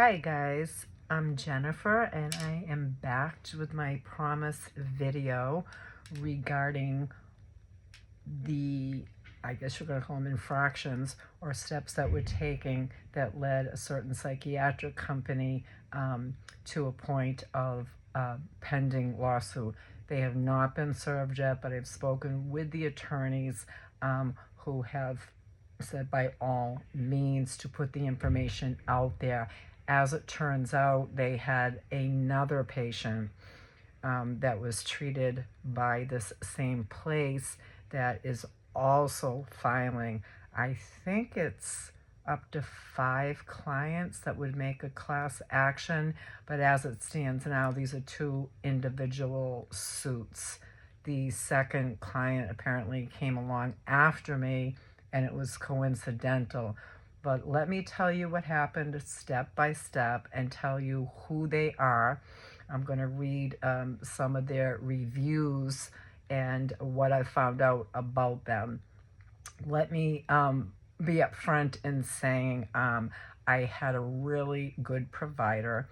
Hi guys, I'm Jennifer and I am back with my promised video regarding the, I guess you're going to call them infractions or steps that we're taking that led a certain psychiatric company to a point of pending lawsuit. They have not been served yet, but I've spoken with the attorneys who have said by all means to put the information out there. As it turns out, they had another patient that was treated by this same place that is also filing. I think it's up to 5 clients that would make a class action, but as it stands now, these are 2 individual suits. The second client apparently came along after me, and it was coincidental. But let me tell you what happened step by step and tell you who they are. I'm going to read some of their reviews and what I found out about them. Let me be upfront in saying I had a really good provider.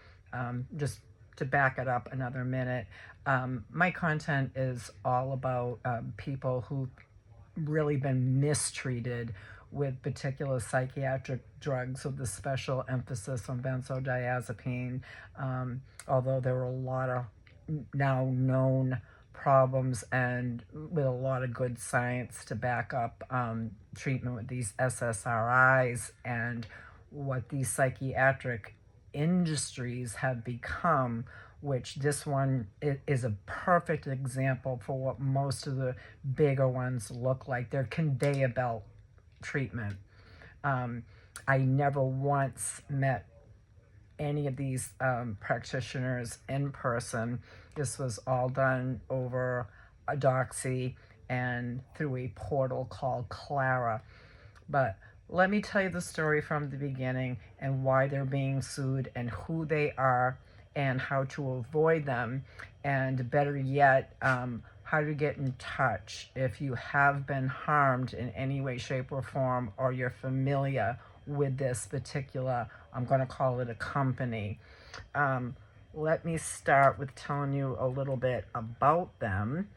Just to back it up another minute, my content is all about people who've really been mistreated with particular psychiatric drugs with a special emphasis on benzodiazepine, although there are a lot of now known problems and with a lot of good science to back up treatment with these SSRIs and what these psychiatric industries have become, which this one is a perfect example for what most of the bigger ones look like. They're conveyor belt treatment. I never once met any of these practitioners in person. This was all done over a doxy and through a portal called Clara. But let me tell you the story from the beginning and why they're being sued and who they are and how to avoid them, and better yet, how to get in touch if you have been harmed in any way, shape, or form, or you're familiar with this particular, I'm going to call it a company. Let me start with telling you a little bit about them,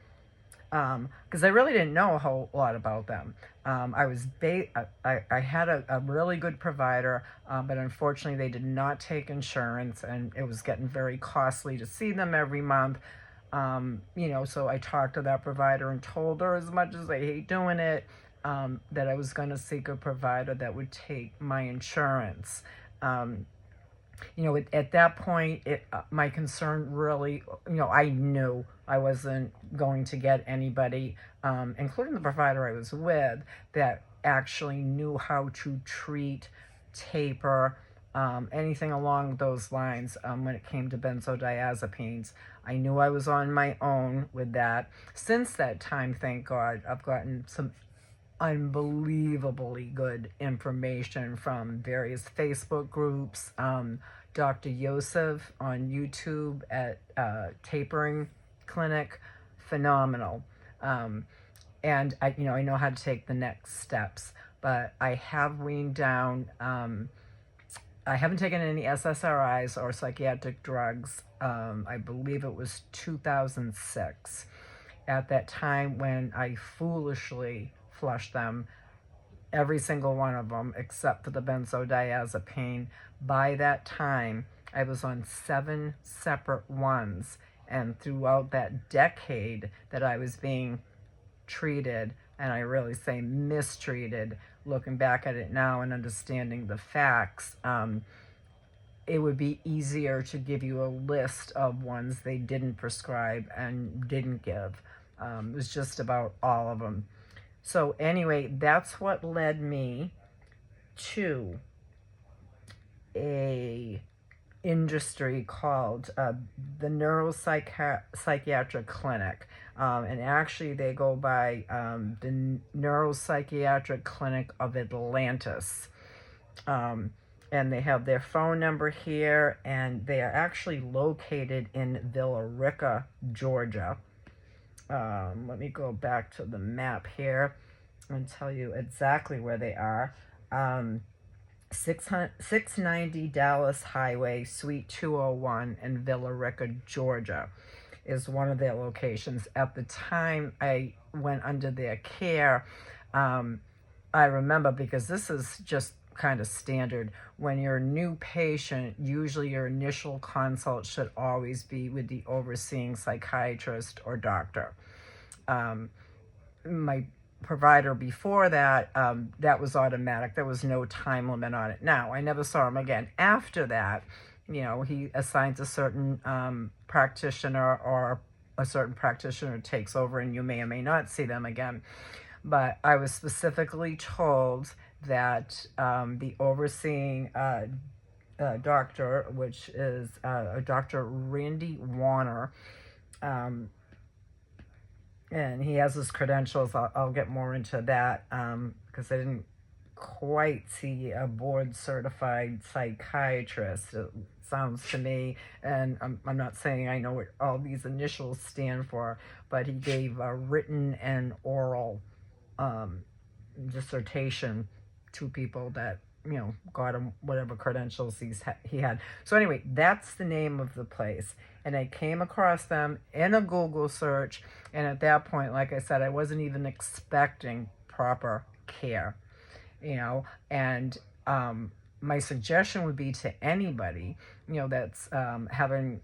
because I really didn't know a whole lot about them. I had a really good provider, but unfortunately they did not take insurance, and it was getting very costly to see them every month. So I talked to that provider and told her, as much as I hate doing it, that I was going to seek a provider that would take my insurance. At that point, my concern really, I knew I wasn't going to get anybody, including the provider I was with, that actually knew how to treat, taper, anything along those lines when it came to benzodiazepines. I knew I was on my own with that. Since that time, thank God, I've gotten some unbelievably good information from various Facebook groups. Dr. Yosef on YouTube at Tapering Clinic, phenomenal. And I know how to take the next steps, but I have weaned down. I haven't taken any SSRIs or psychiatric drugs. I believe it was 2006. At that time when I foolishly flushed them, every single one of them, except for the benzodiazepine. By that time, I was on 7 separate ones, and throughout that decade that I was being treated, and I really say mistreated, looking back at it now and understanding the facts, it would be easier to give you a list of ones they didn't prescribe and didn't give. It was just about all of them. So anyway, that's what led me to a industry called the Neuropsychiatric Clinic. And actually they go by the Neuropsychiatric Clinic of Atlantis. And they have their phone number here, and they are actually located in Villa Rica, Georgia. Let me go back to the map here and tell you exactly where they are. 690 Dallas Highway, Suite 201 in Villa Rica, Georgia, is one of their locations. At the time I went under their care, I remember, because this is just kind of standard, when you're a new patient, usually your initial consult should always be with the overseeing psychiatrist or doctor. My provider before that, that was automatic. There was no time limit on it. Now, I never saw him again. After that, he assigns a certain practitioner, or a certain practitioner takes over, and you may or may not see them again. But I was specifically told that the overseeing doctor, which is Dr. Randy Warner, and he has his credentials. I'll get more into that because I didn't quite see a board certified psychiatrist. It sounds to me, and I'm not saying I know what all these initials stand for, but he gave a written and oral dissertation to people that got him whatever credentials he had. So anyway, that's the name of the place, and I came across them in a Google search, and at that point, like I said, I wasn't even expecting proper care, and my suggestion would be to anybody that's having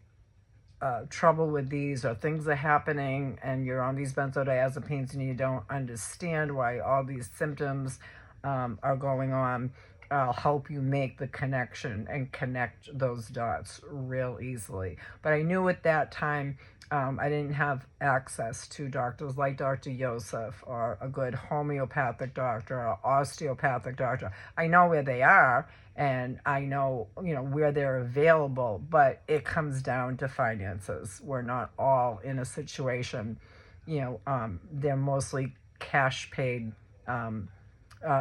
trouble with these, or things are happening and you're on these benzodiazepines and you don't understand why all these symptoms are going on. I'll help you make the connection and connect those dots real easily. But I knew at that time I didn't have access to doctors like Dr. Yosef, or a good homeopathic doctor, or osteopathic doctor. I know where they are, and I know, where they're available, but it comes down to finances. We're not all in a situation, they're mostly cash paid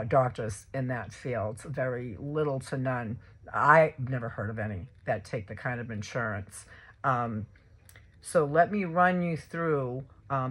doctors in that field, very little to none. I've never heard of any that take the kind of insurance. So let me run you through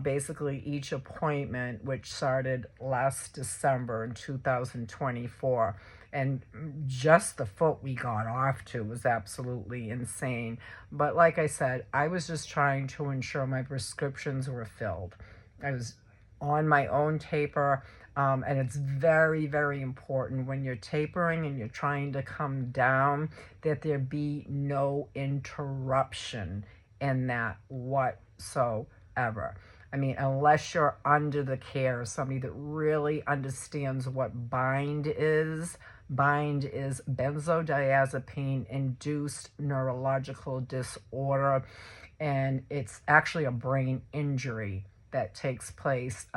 basically each appointment, which started last December in 2024. And just the foot we got off to was absolutely insane. But like I said, I was just trying to ensure my prescriptions were filled. I was on my own taper, and it's very, very important when you're tapering and you're trying to come down that there be no interruption in that whatsoever. I mean, unless you're under the care of somebody that really understands what bind is. Bind is benzodiazepine-induced neurological disorder, and it's actually a brain injury that takes place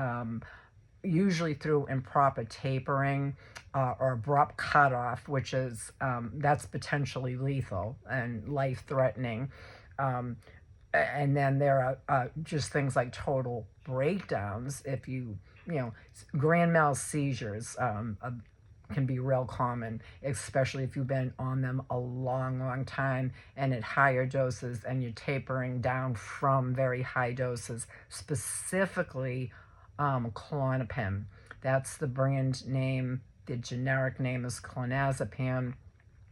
usually through improper tapering or abrupt cutoff, which is that's potentially lethal and life-threatening. And then there are just things like total breakdowns. If grand mal seizures can be real common, especially if you've been on them a long, long time and at higher doses, and you're tapering down from very high doses, specifically Klonopin. That's the brand name. The generic name is clonazepam.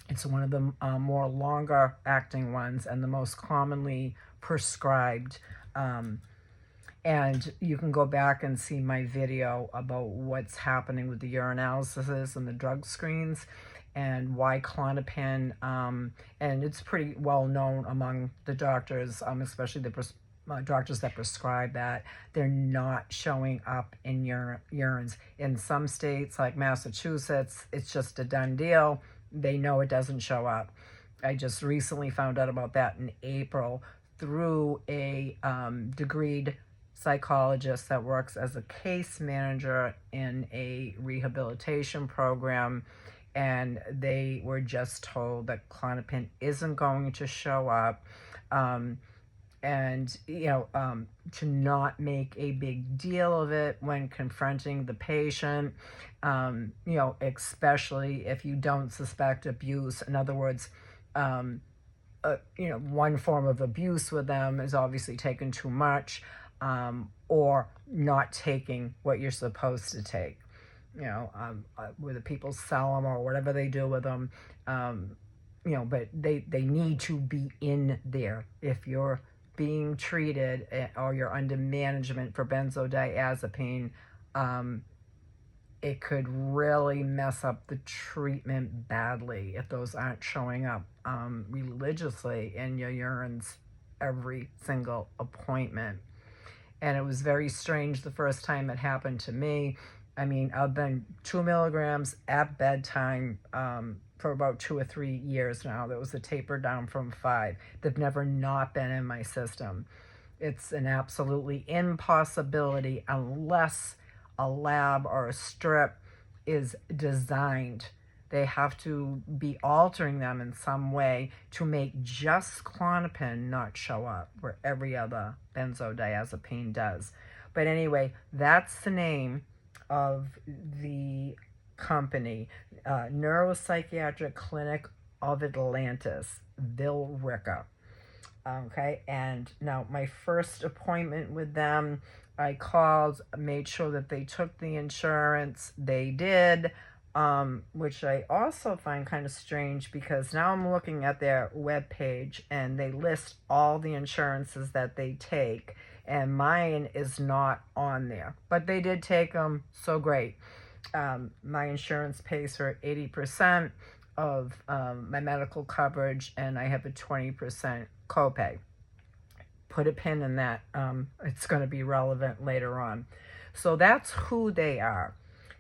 It's one of the more longer acting ones and the most commonly prescribed. And you can go back and see my video about what's happening with the urinalysis and the drug screens, and why Klonopin, and it's pretty well known among the doctors, especially the doctors that prescribe that, they're not showing up in urines. In some states like Massachusetts, it's just a done deal. They know it doesn't show up. I just recently found out about that in April through a degreed psychologist that works as a case manager in a rehabilitation program, and they were just told that Klonopin isn't going to show up, and to not make a big deal of it when confronting the patient, especially if you don't suspect abuse. In other words, one form of abuse with them is obviously taking too much, or not taking what you're supposed to take. whether people sell them or whatever they do with them, but they need to be in there. If you're being treated or you're under management for benzodiazepine, it could really mess up the treatment badly if those aren't showing up religiously in your urines every single appointment. And it was very strange the first time it happened to me. I mean, I've been 2 milligrams at bedtime for about 2 or 3 years now. There was a taper down from 5. They've never not been in my system. It's an absolutely impossibility unless a lab or a strip is designed. They have to be altering them in some way to make just Klonopin not show up where every other benzodiazepine does. But anyway, that's the name of the company, Neuropsychiatric Clinic of Atlantis, Villa Rica. Okay, and now my first appointment with them, I called, made sure that they took the insurance. They did, which I also find kind of strange because now I'm looking at their webpage and they list all the insurances that they take, and mine is not on there. But they did take them, so great. My insurance pays for 80% of my medical coverage, and I have a 20% copay. Put a pin in that. It's going to be relevant later on. So that's who they are.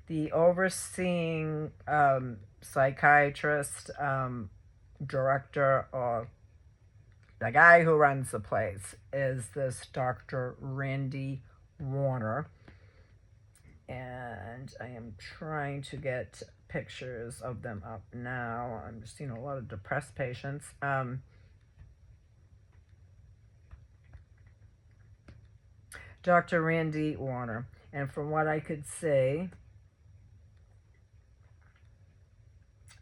The overseeing psychiatrist, director, or the guy who runs the place is this Dr. Randy Warner. And I am trying to get pictures of them up now. I'm just seeing a lot of depressed patients. Dr. Randy Warner. And from what I could see,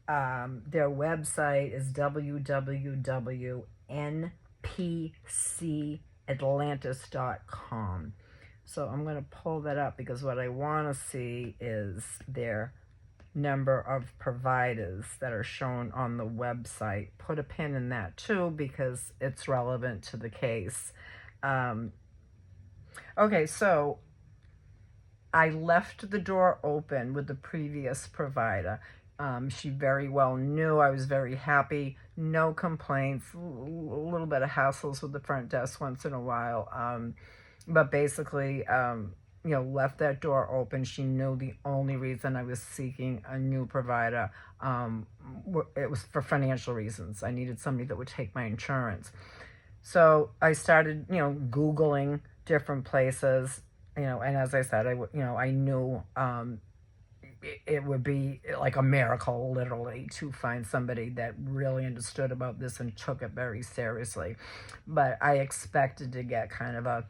their website is www.npcatlantis.com. So I'm going to pull that up because what I want to see is their number of providers that are shown on the website. Put a pin in that too because it's relevant to the case. Okay, so I left the door open with the previous provider. She very well knew. I was very happy. No complaints. A little bit of hassles with the front desk once in a while. But basically, left that door open. She knew the only reason I was seeking a new provider, it was for financial reasons. I needed somebody that would take my insurance. So I started, Googling different places, and as I said, I knew it would be like a miracle, literally, to find somebody that really understood about this and took it very seriously. But I expected to get kind of a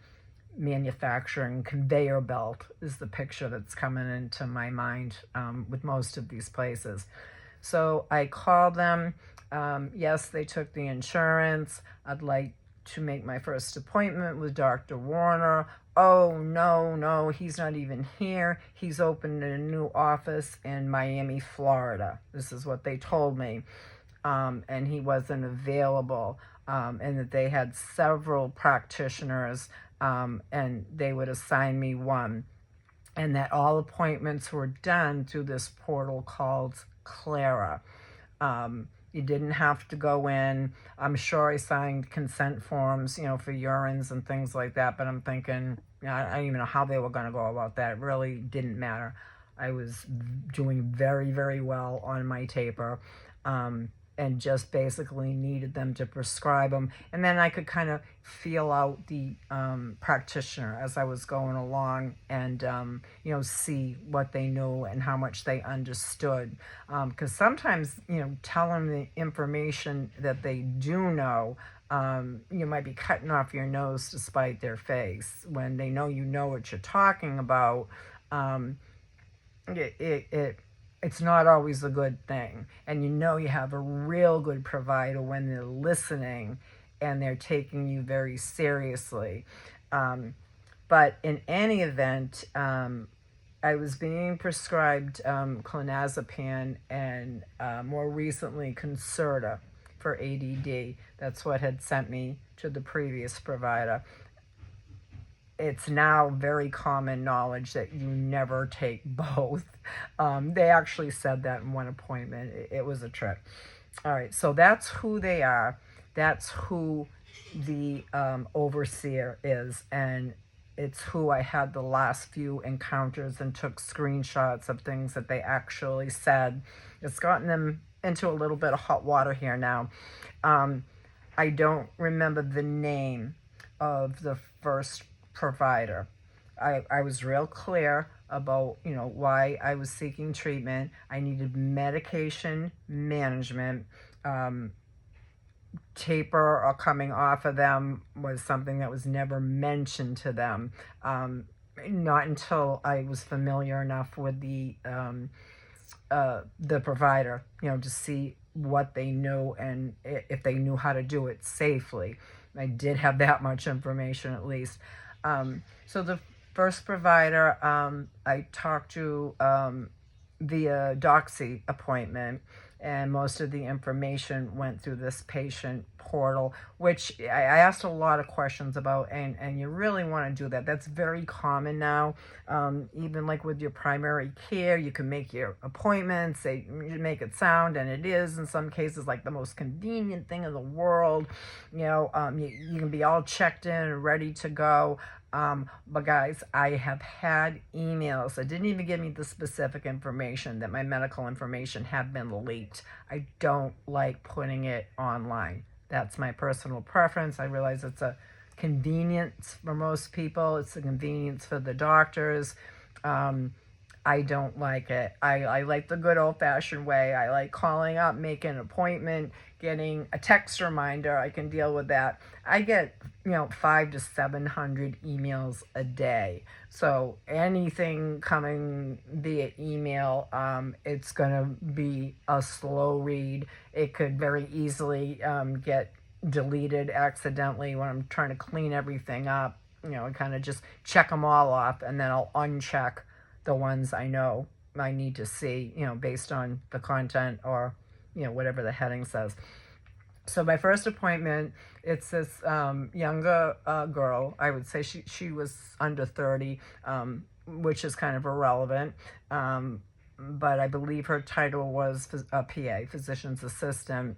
manufacturing conveyor belt is the picture that's coming into my mind with most of these places. So I called them. Yes, they took the insurance. I'd like to make my first appointment with Dr. Warner. Oh, no, he's not even here. He's opened a new office in Miami, Florida. This is what they told me. And he wasn't available. And that they had several practitioners, and they would assign me one. And that all appointments were done through this portal called Clara. You didn't have to go in. I'm sure I signed consent forms, for urines and things like that. But I'm thinking, I don't even know how they were going to go about that. It really didn't matter. I was doing very, very well on my taper. And just basically needed them to prescribe them. And then I could kind of feel out the practitioner as I was going along and, see what they knew and how much they understood. Because sometimes, telling the information that they do know, you might be cutting off your nose to spite their face. When they know you know what you're talking about, it's not always a good thing. And you have a real good provider when they're listening and they're taking you very seriously. But in any event, I was being prescribed clonazepam and more recently Concerta for ADD. That's what had sent me to the previous provider. It's now very common knowledge that you never take both. They actually said that in one appointment. It was a trip. All right, so that's who they are. That's who the overseer is, and it's who I had the last few encounters and took screenshots of things that they actually said. It's gotten them into a little bit of hot water here now. I don't remember the name of the first provider. I was real clear about, why I was seeking treatment. I needed medication management. Taper or coming off of them was something that was never mentioned to them. Not until I was familiar enough with the provider, to see what they knew and if they knew how to do it safely. I did have that much information at least. So the first provider I talked to via Doxy appointment, and most of the information went through this patient portal, which I asked a lot of questions about, and you really want to do that. That's very common now. Even like with your primary care, you can make your appointments, they make it sound, and it is in some cases like the most convenient thing in the world. You can be all checked in and ready to go. But guys, I have had emails that didn't even give me the specific information that my medical information had been leaked. I don't like putting it online. That's my personal preference. I realize it's a convenience for most people. It's a convenience for the doctors. I don't like it. I like the good old-fashioned way. I like calling up, making an appointment, getting a text reminder. I can deal with that. I get 500 to 700 emails a day. So anything coming via email, it's going to be a slow read. It could very easily get deleted accidentally when I'm trying to clean everything up. I kind of just check them all off, and then I'll uncheck the ones I know I need to see, based on the content or, whatever the heading says. So my first appointment, it's this younger girl. I would say she was under 30, which is kind of irrelevant. But I believe her title was a PA, physician's assistant.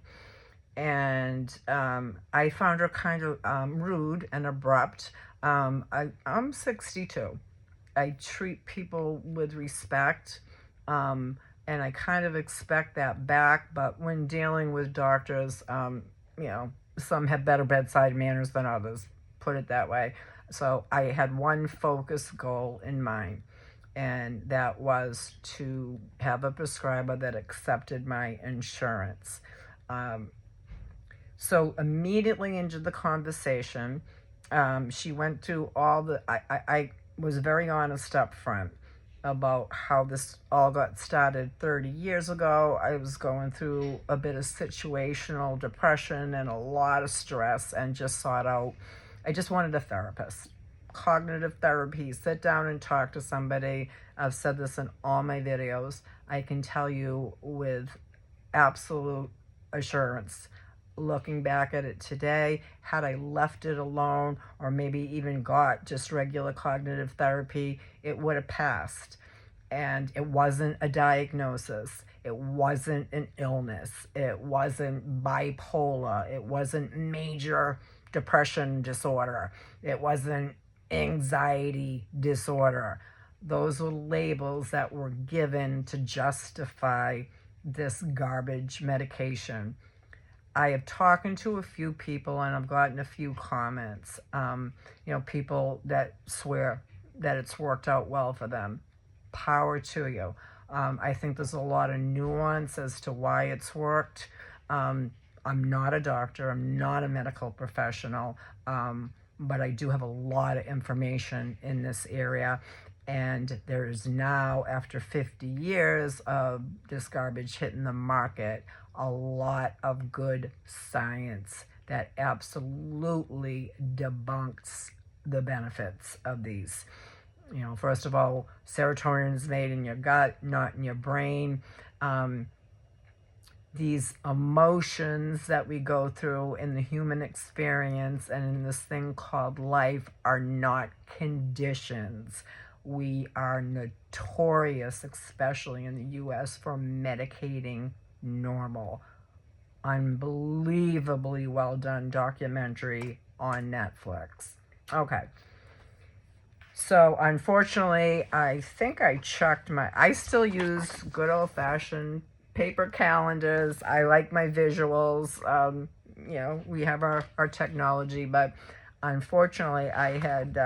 And I found her kind of rude and abrupt. I'm 62. I treat people with respect, and I kind of expect that back. But when dealing with doctors, some have better bedside manners than others, put it that way. So I had one focus goal in mind, and that was to have a prescriber that accepted my insurance. So immediately into the conversation, she went through all the, I was very honest up front about how this all got started 30 years ago. I was going through a bit of situational depression and a lot of stress, and just sought out, I just wanted a therapist. Cognitive therapy, sit down and talk to somebody. I've said this in all my videos. I can tell you with absolute assurance, looking back at it today, had I left it alone or maybe even got just regular cognitive therapy, it would have passed. And it wasn't a diagnosis. It wasn't an illness. It wasn't bipolar. It wasn't major depression disorder. It wasn't anxiety disorder. Those were labels that were given to justify this garbage medication. I have talked to a few people, and I've gotten a few comments, people that swear that it's worked out well for them. Power to you. I think there's a lot of nuance as to why it's worked. I'm not a doctor. I'm not a medical professional, but I do have a lot of information in this area. And there's now, after 50 years of this garbage hitting the market, a lot of good science that absolutely debunks the benefits of these. You know, first of all, serotonin is made in your gut, not in your brain. These emotions that we go through in the human experience and in this thing called life are not conditions. We are notorious, especially in the US, for medicating normal. Unbelievably well done documentary on Netflix. Okay. So unfortunately, I think I checked I still use good old-fashioned paper calendars. I like my visuals. You know, we have our technology, but unfortunately, I had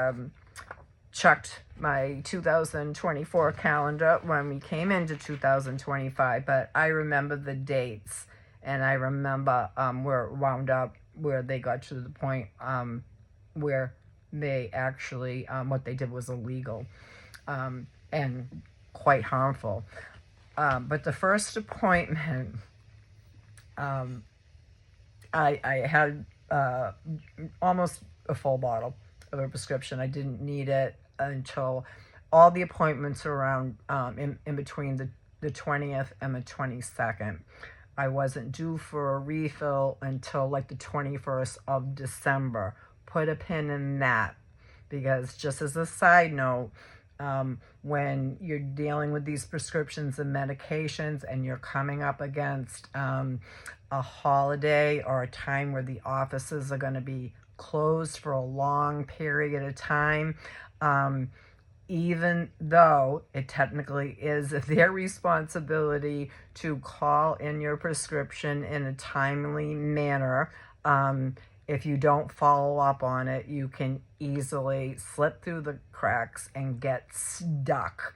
checked my 2024 calendar when we came into 2025, but I remember the dates, and I remember where it wound up, where they got to the point where they actually, what they did was illegal and quite harmful. But the first appointment, I had almost a full bottle of a prescription. I didn't need it until all the appointments around in between the 20th and the 22nd. I wasn't due for a refill until like the 21st of December. Put a pin in that, because just as a side note, when you're dealing with these prescriptions and medications and you're coming up against a holiday or a time where the offices are going to be closed for a long period of time, even though it technically is their responsibility to call in your prescription in a timely manner, if you don't follow up on it, you can easily slip through the cracks and get stuck,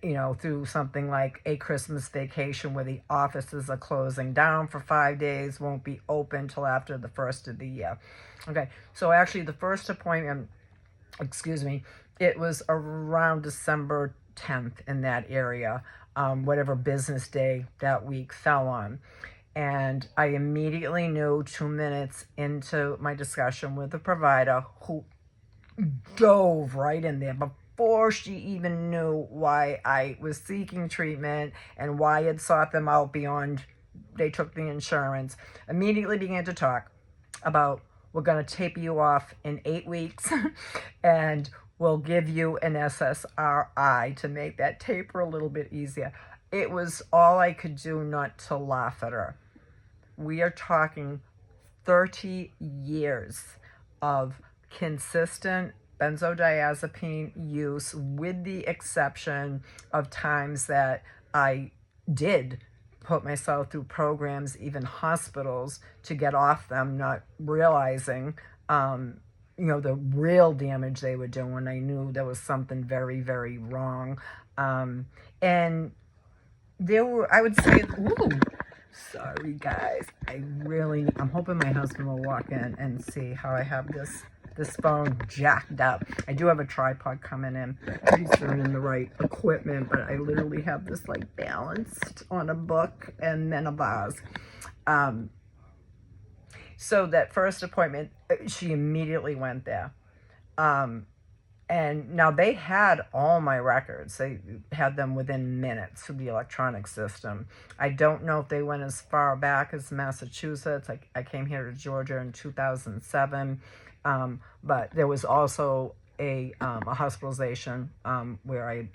you know, through something like a Christmas vacation where the offices are closing down for 5 days, won't be open till after the first of the year. Okay, so actually the first appointment, it was around December 10th in that area, whatever business day that week fell on. And I immediately knew 2 minutes into my discussion with the provider, who dove right in there before she even knew why I was seeking treatment and why I had sought them out beyond they took the insurance, immediately began to talk about, we're going to tape you off in 8 weeks and we'll give you an SSRI to make that taper a little bit easier. It was all I could do not to laugh at her. We are talking 30 years of consistent benzodiazepine use, with the exception of times that I did put myself through programs, even hospitals, to get off them, not realizing, you know, the real damage they were doing. I knew there was something very, very wrong. And there were, I would say, sorry guys, I'm hoping my husband will walk in and see how I have this phone jacked up. I do have a tripod coming in. He's throwing in the right equipment, but I literally have this like balanced on a book and then a vase. So that first appointment, she immediately went there. And now they had all my records. They had them within minutes through the electronic system. I don't know if they went as far back as Massachusetts. I came here to Georgia in 2007. But there was also a hospitalization where I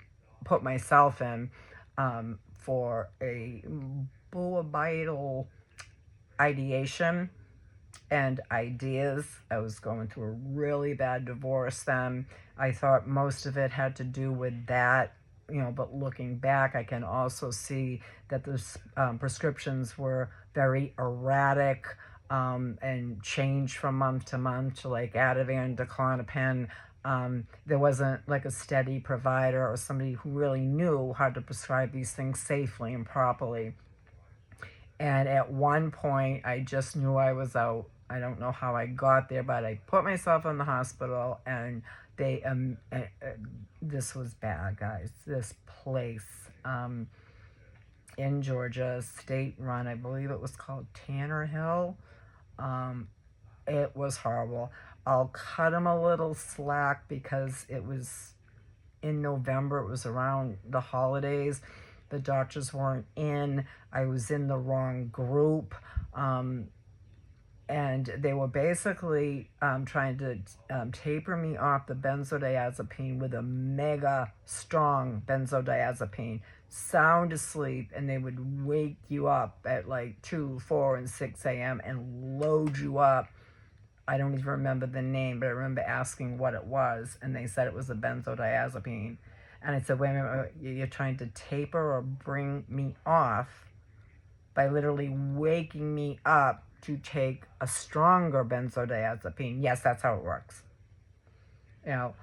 put myself in for a suicidal ideation and ideas. I was going through a really bad divorce then. I thought most of it had to do with that, you know, but looking back, I can also see that the prescriptions were very erratic and changed from month to month, to like Ativan, Klonopin. There wasn't like a steady provider or somebody who really knew how to prescribe these things safely and properly. And at one point, I just knew I was out. I don't know how I got there, but I put myself in the hospital, and they, this was bad, guys. This place in Georgia, state run, I believe it was called Tanner Hill. It was horrible. I'll cut them a little slack because it was in November. It was around the holidays. The doctors weren't in. I was in the wrong group. And they were basically trying to taper me off the benzodiazepine with a mega strong benzodiazepine, sound asleep, and they would wake you up at like 2, 4, and 6 a.m. and load you up. I don't even remember the name, but I remember asking what it was, and they said it was a benzodiazepine. And I said, wait a minute, you're trying to taper or bring me off by literally waking me up to take a stronger benzodiazepine. Yes, that's how it works. You know,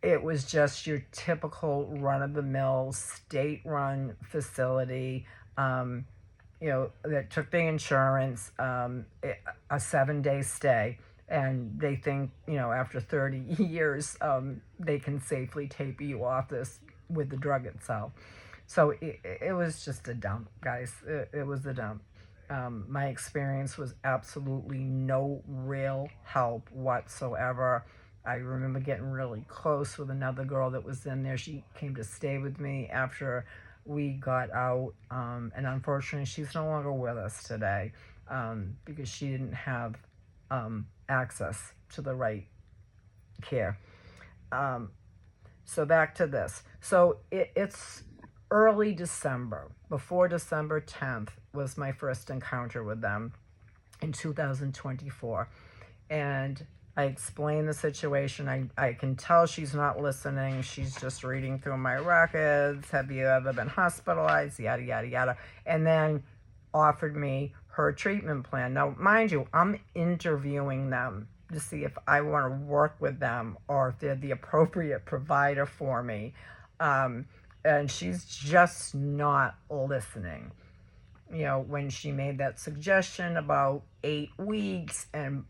it was just your typical run-of-the-mill state-run facility, that took the insurance, a 7-day stay, and they think, after 30 years, they can safely taper you off this with the drug itself. So it was just a dump, guys. It was a dump. My experience was absolutely no real help whatsoever. I remember getting really close with another girl that was in there. She came to stay with me after we got out, and unfortunately she's no longer with us today, because she didn't have access to the right care. So back to this. So it's early December. Before December 10th was my first encounter with them in 2024. And I explained the situation. I can tell she's not listening. She's just reading through my records. Have you ever been hospitalized? Yada, yada, yada. And then offered me her treatment plan. Now, mind you, I'm interviewing them to see if I want to work with them or if they're the appropriate provider for me. And she's just not listening. When she made that suggestion about 8 weeks and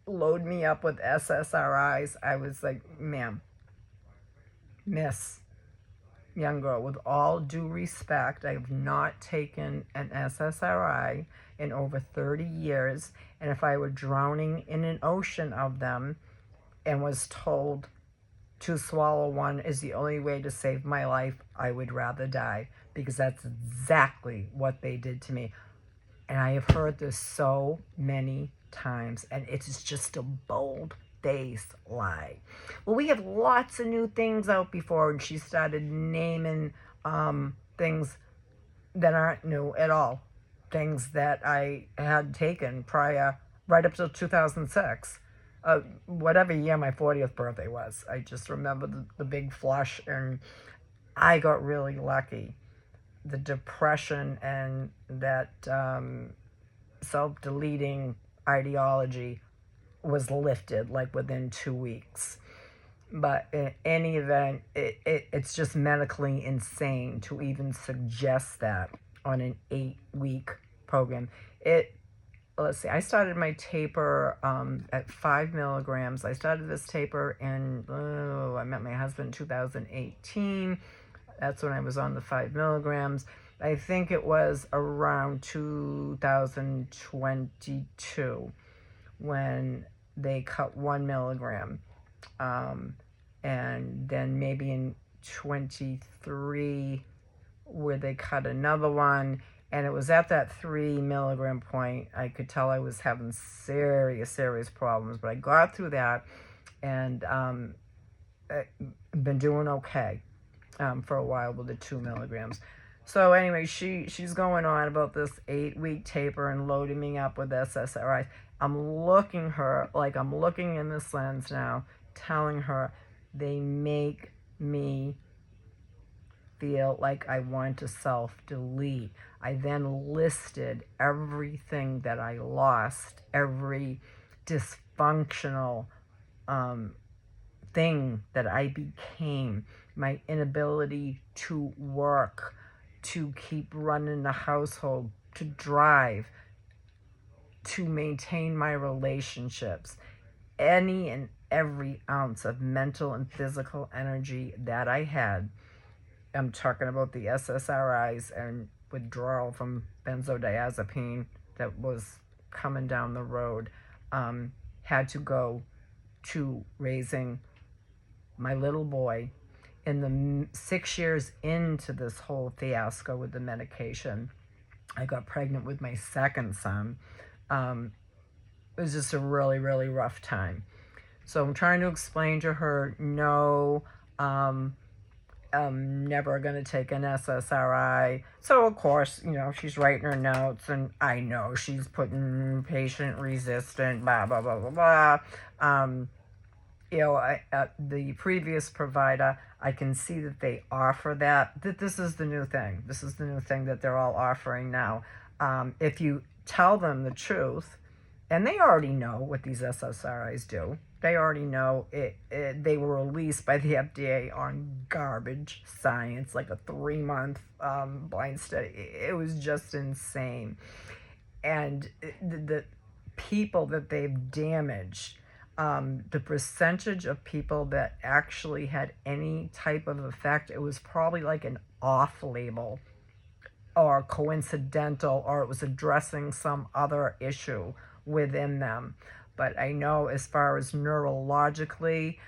load me up with SSRIs, I was like, ma'am, miss, young girl, with all due respect, I have not taken an SSRI in over 30 years. And if I were drowning in an ocean of them and was told to swallow one is the only way to save my life, I would rather die, because that's exactly what they did to me. And I have heard this so many times, and it's just a bold-faced lie. Well, we have lots of new things out before, and she started naming things that aren't new at all, things that I had taken prior, right up to 2006. Whatever year my 40th birthday was. I just remember the big flush, and I got really lucky. The depression and that self-deleting ideology was lifted like within 2 weeks. But in any event, it's just medically insane to even suggest that on an 8-week program. Let's see, I started my taper at 5 milligrams. I started this taper I met my husband in 2018. That's when I was on the 5 milligrams. I think it was around 2022 when they cut 1 milligram. And then maybe in 23 where they cut another one. And it was at that 3 milligram point, I could tell I was having serious problems. But I got through that, and I've been doing okay for a while with the 2 milligrams. So anyway, she's going on about this 8-week taper and loading me up with SSRIs. I'm looking in this lens now, telling her they make me feel like I want to self-delete. I then listed everything that I lost, every dysfunctional thing that I became, my inability to work, to keep running the household, to drive, to maintain my relationships, any and every ounce of mental and physical energy that I had. I'm talking about the SSRIs and withdrawal from benzodiazepine that was coming down the road, had to go to raising my little boy, in the 6 years into this whole fiasco with the medication, I got pregnant with my second son. It was just a really, really rough time. So I'm trying to explain to her, no, I'm never going to take an SSRI. So, of course, she's writing her notes, and I know she's putting patient resistant, blah, blah, blah, blah, blah. The previous provider, I can see that they offer that this is the new thing. This is the new thing that they're all offering now. If you tell them the truth, and they already know what these SSRIs do. They already know it. They were released by the FDA on garbage science, like a 3-month blind study. It was just insane. And the people that they've damaged, the percentage of people that actually had any type of effect, it was probably like an off-label or coincidental, or it was addressing some other issue within them. But I know as far as neurologically,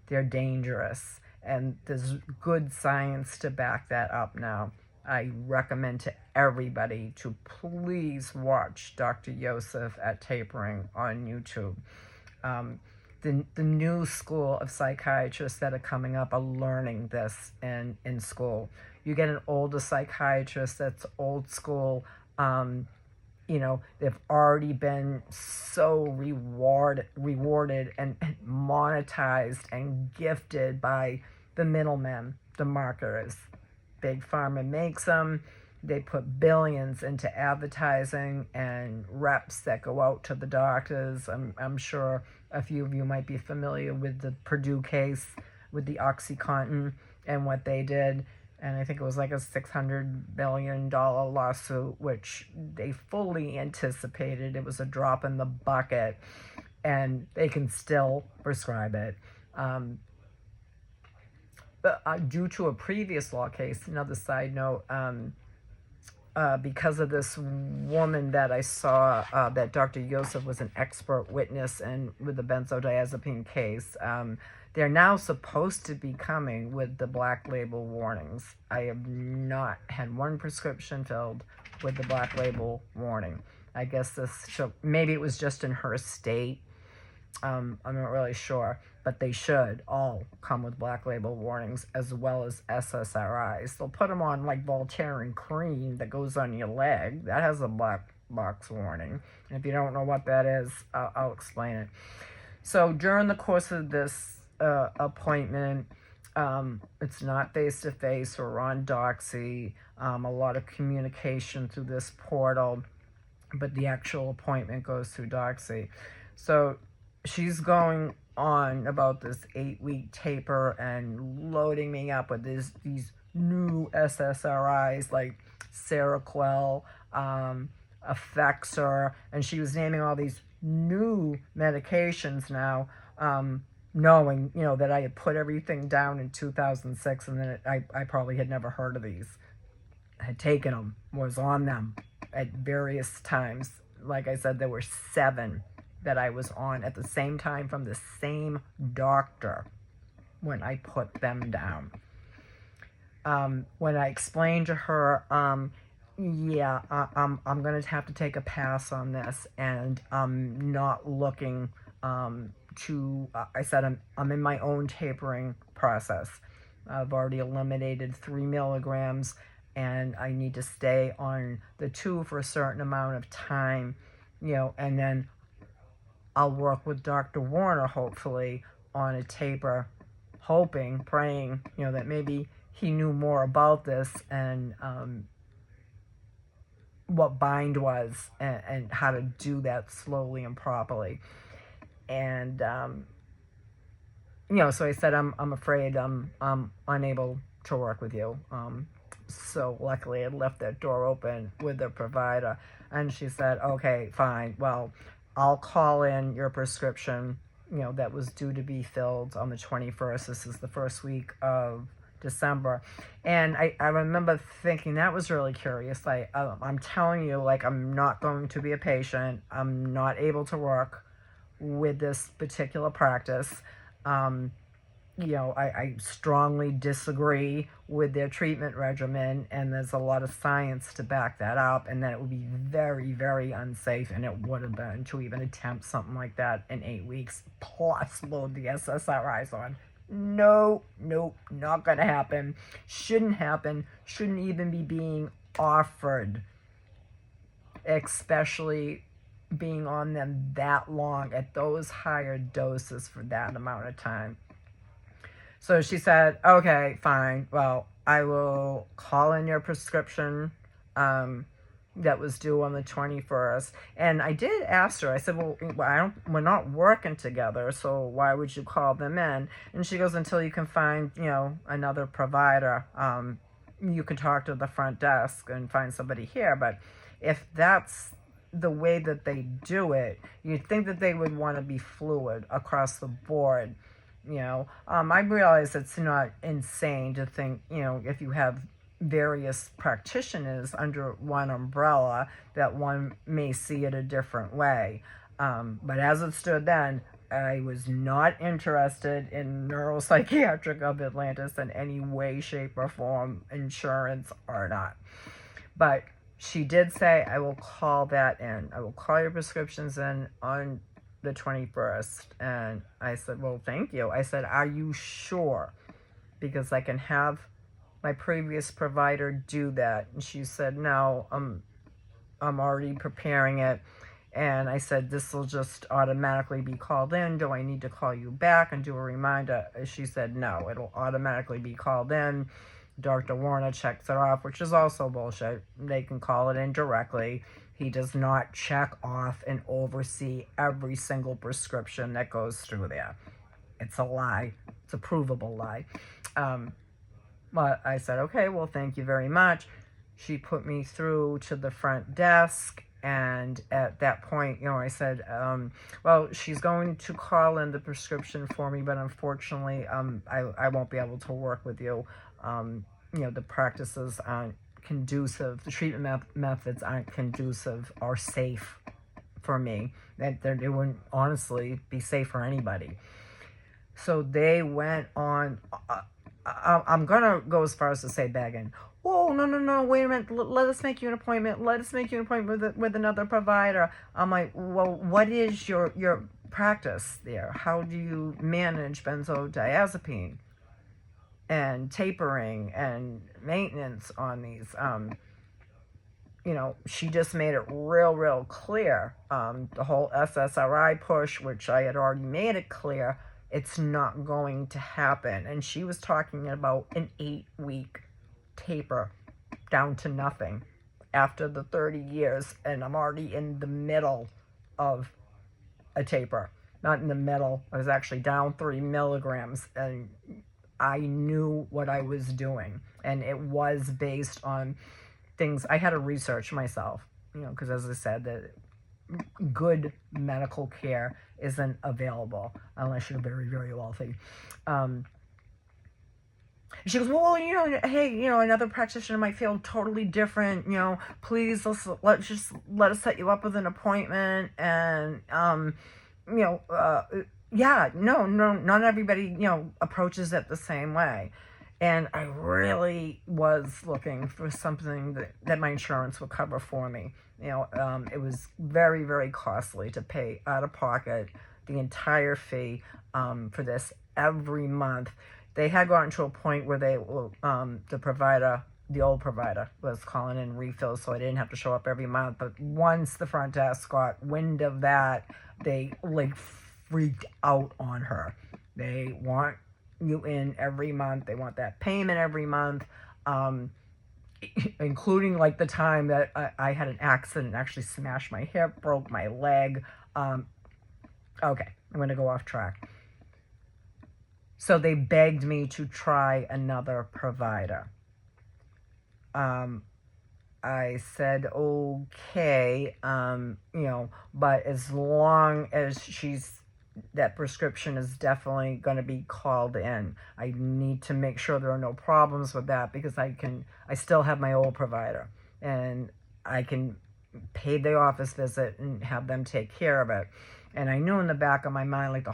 they're dangerous, and there's good science to back that up now. I recommend to everybody to please watch Dr. Yosef at Tapering on YouTube. The new school of psychiatrists that are coming up are learning this in school. You get an older psychiatrist that's old school, they've already been so rewarded and monetized and gifted by the middlemen, the marketers. Big pharma makes them. They put billions into advertising and reps that go out to the doctors. I'm sure a few of you might be familiar with the Purdue case with the OxyContin and what they did. And I think it was like a $600 billion lawsuit, which they fully anticipated. It was a drop in the bucket, and they can still prescribe it. But due to a previous law case, another side note, because of this woman that I saw, that Dr. Yosef was an expert witness and with the benzodiazepine case, they're now supposed to be coming with the black label warnings. I have not had one prescription filled with the black label warning. I guess maybe it was just in her state. I'm not really sure, but they should all come with black label warnings as well as SSRIs. They'll put them on like Voltaren cream that goes on your leg. That has a black box warning. And if you don't know what that is, I'll explain it. So during the course of this appointment, it's not face-to-face. We're on Doxy. A lot of communication through this portal, but the actual appointment goes through Doxy. So she's going on about this 8-week taper and loading me up with these new SSRIs like Seroquel, Effexor, and she was naming all these new medications now, knowing, that I had put everything down in 2006, and then I probably had never heard of these. I had taken them, was on them at various times. Like I said, there were 7 that I was on at the same time from the same doctor when I put them down. When I explained to her, I'm going to have to take a pass on this, and I'm not looking I said I'm in my own tapering process. I've already eliminated 3 milligrams, and I need to stay on the 2 for a certain amount of time, and then I'll work with Dr. Warner, hopefully, on a taper, hoping, praying, that maybe he knew more about this and what bind was and how to do that slowly and properly. And, so I said, I'm afraid I'm unable to work with you. So luckily I left that door open with the provider, and she said, okay, fine. Well, I'll call in your prescription, that was due to be filled on the 21st. This is the first week of December. And I remember thinking that was really curious. I'm telling you, I'm not going to be a patient. I'm not able to work with this particular practice. I strongly disagree with their treatment regimen, and there's a lot of science to back that up, and that it would be very, very unsafe, and it would have been, to even attempt something like that in 8 weeks, plus load the SSRIs on. No, nope, not going to happen. Shouldn't happen. Shouldn't even be being offered, especially being on them that long at those higher doses for that amount of time. So she said, okay, fine. Well, I will call in your prescription that was due on the 21st. And I did ask her, I said, well, we're not working together, so why would you call them in? And she goes, until you can find, another provider. You can talk to the front desk and find somebody here. But if that's the way that they do it, you'd think that they would want to be fluid across the board. I realize it's not insane to think, if you have various practitioners under one umbrella, that one may see it a different way. But as it stood then, I was not interested in Neuropsychiatric of Atlantis in any way, shape, or form, insurance or not. But she did say, I will call that in. I will call your prescriptions in on the 21st. And I said, well, thank you. I said, are you sure? Because I can have my previous provider do that. And she said, no, I'm already preparing it. And I said, this will just automatically be called in. Do I need to call you back and do a reminder? She said, no, it'll automatically be called in. Dr. Warner checks it off, which is also bullshit. They can call it in directly. He does not check off and oversee every single prescription that goes through there. It's a lie. It's a provable lie. But I said, okay, well, thank you very much. She put me through to the front desk. And at that point, I said, well, she's going to call in the prescription for me, but unfortunately, I won't be able to work with you. The practices aren't conducive, the treatment methods aren't conducive or safe for me. They wouldn't honestly be safe for anybody. So they went on, I'm going to go as far as to say begging. Oh, no, wait a minute, let us make you an appointment. Let us make you an appointment with another provider. I'm like, well, what is your practice there? How do you manage benzodiazepine and tapering and maintenance on these? She just made it real clear. The whole SSRI push, which I had already made it clear, it's not going to happen. And she was talking about an 8-week taper down to nothing after the 30 years. And I'm already in the middle of a taper. Not in the middle. I was actually down 3 milligrams. And I knew what I was doing. And it was based on things I had to research myself, because as I said, that good medical care isn't available unless you're very, very wealthy. She goes, well, hey, another practitioner might feel totally different. Please let us set you up with an appointment. And yeah, no, not everybody approaches it the same way. And I really was looking for something that my insurance would cover for me. It was very, very costly to pay out of pocket the entire fee for this every month. They had gotten to a point where the old provider was calling in refills, so I didn't have to show up every month. But once the front desk got wind of that, they freaked out on her. They want you in every month. They want that payment every month, including like the time that I had an accident, actually smashed my hip, broke my leg. Okay, I'm going to go off track. So they begged me to try another provider. I said, okay, but as long as that prescription is definitely going to be called in. I need to make sure there are no problems with that, because I still have my old provider, and I can paid the office visit and have them take care of it. And I knew in the back of my mind, like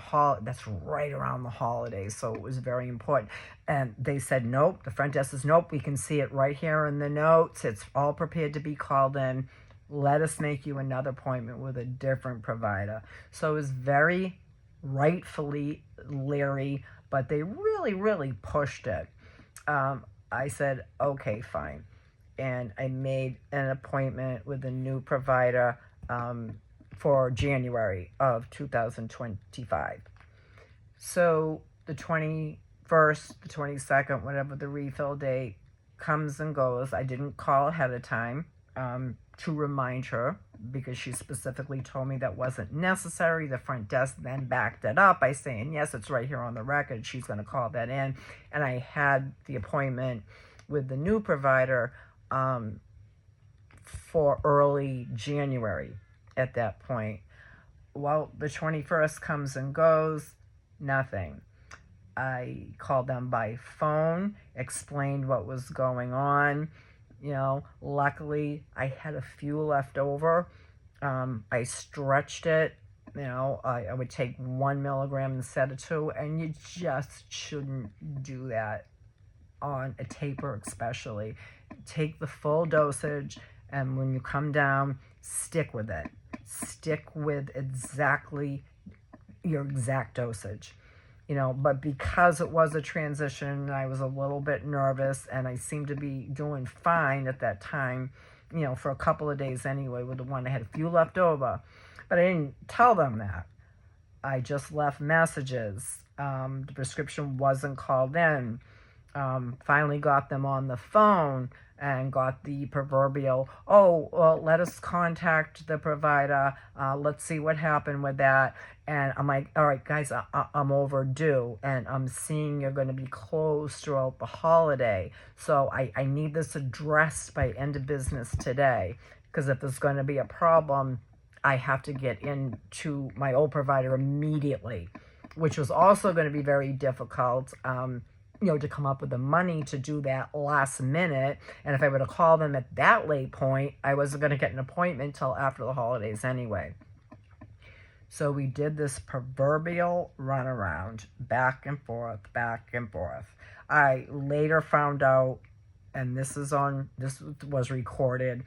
that's right around the holidays, so it was very important. And they said, nope, the front desk says, nope, we can see it right here in the notes. It's all prepared to be called in. Let us make you another appointment with a different provider. So it was very rightfully leery, but they really, really pushed it. I said, okay, fine. And I made an appointment with a new provider for January of 2025. So the 21st, the 22nd, whatever the refill date comes and goes. I didn't call ahead of time to remind her, because she specifically told me that wasn't necessary. The front desk then backed it up by saying, yes, it's right here on the record. She's going to call that in. And I had the appointment with the new provider for early January at that point. Well, the 21st comes and goes, nothing. I called them by phone, explained what was going on. Luckily, I had a few left over. I stretched it. I would take 1 milligram instead of 2, and you just shouldn't do that on a taper especially. Take the full dosage, and when you come down, stick with it. Stick with exactly your exact dosage. But because it was a transition, I was a little bit nervous, and I seemed to be doing fine at that time, for a couple of days anyway with the one. I had a few left over, but I didn't tell them that. I just left messages. The prescription wasn't called in. Finally got them on the phone and got the proverbial, let us contact the provider. Let's see what happened with that. And I'm like, all right, guys, I'm overdue. And I'm seeing you're going to be closed throughout the holiday. So I need this addressed by end of business today. Because if there's going to be a problem, I have to get into my old provider immediately, which was also going to be very difficult. To come up with the money to do that last minute. And if I were to call them at that late point, I wasn't going to get an appointment till after the holidays anyway. So we did this proverbial runaround, back and forth, back and forth. I later found out, and this was recorded,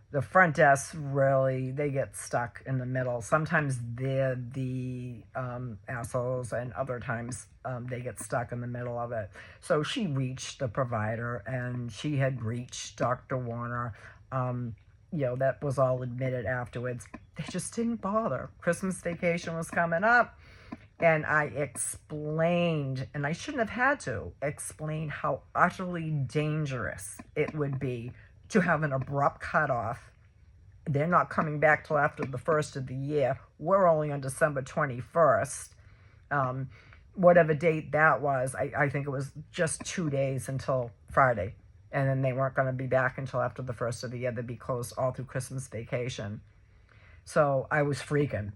the front desk really, they get stuck in the middle. Sometimes they're the assholes, and other times they get stuck in the middle of it. So she reached the provider, and she had reached Dr. Warner. That was all admitted afterwards. They just didn't bother. Christmas vacation was coming up, and I explained, and I shouldn't have had to explain how utterly dangerous it would be to have an abrupt cutoff. They're not coming back till after the first of the year. We're only on December 21st. Whatever date that was, I think it was just 2 days until Friday. And then they weren't going to be back until after the first of the year. They'd be closed all through Christmas vacation. So I was freaking.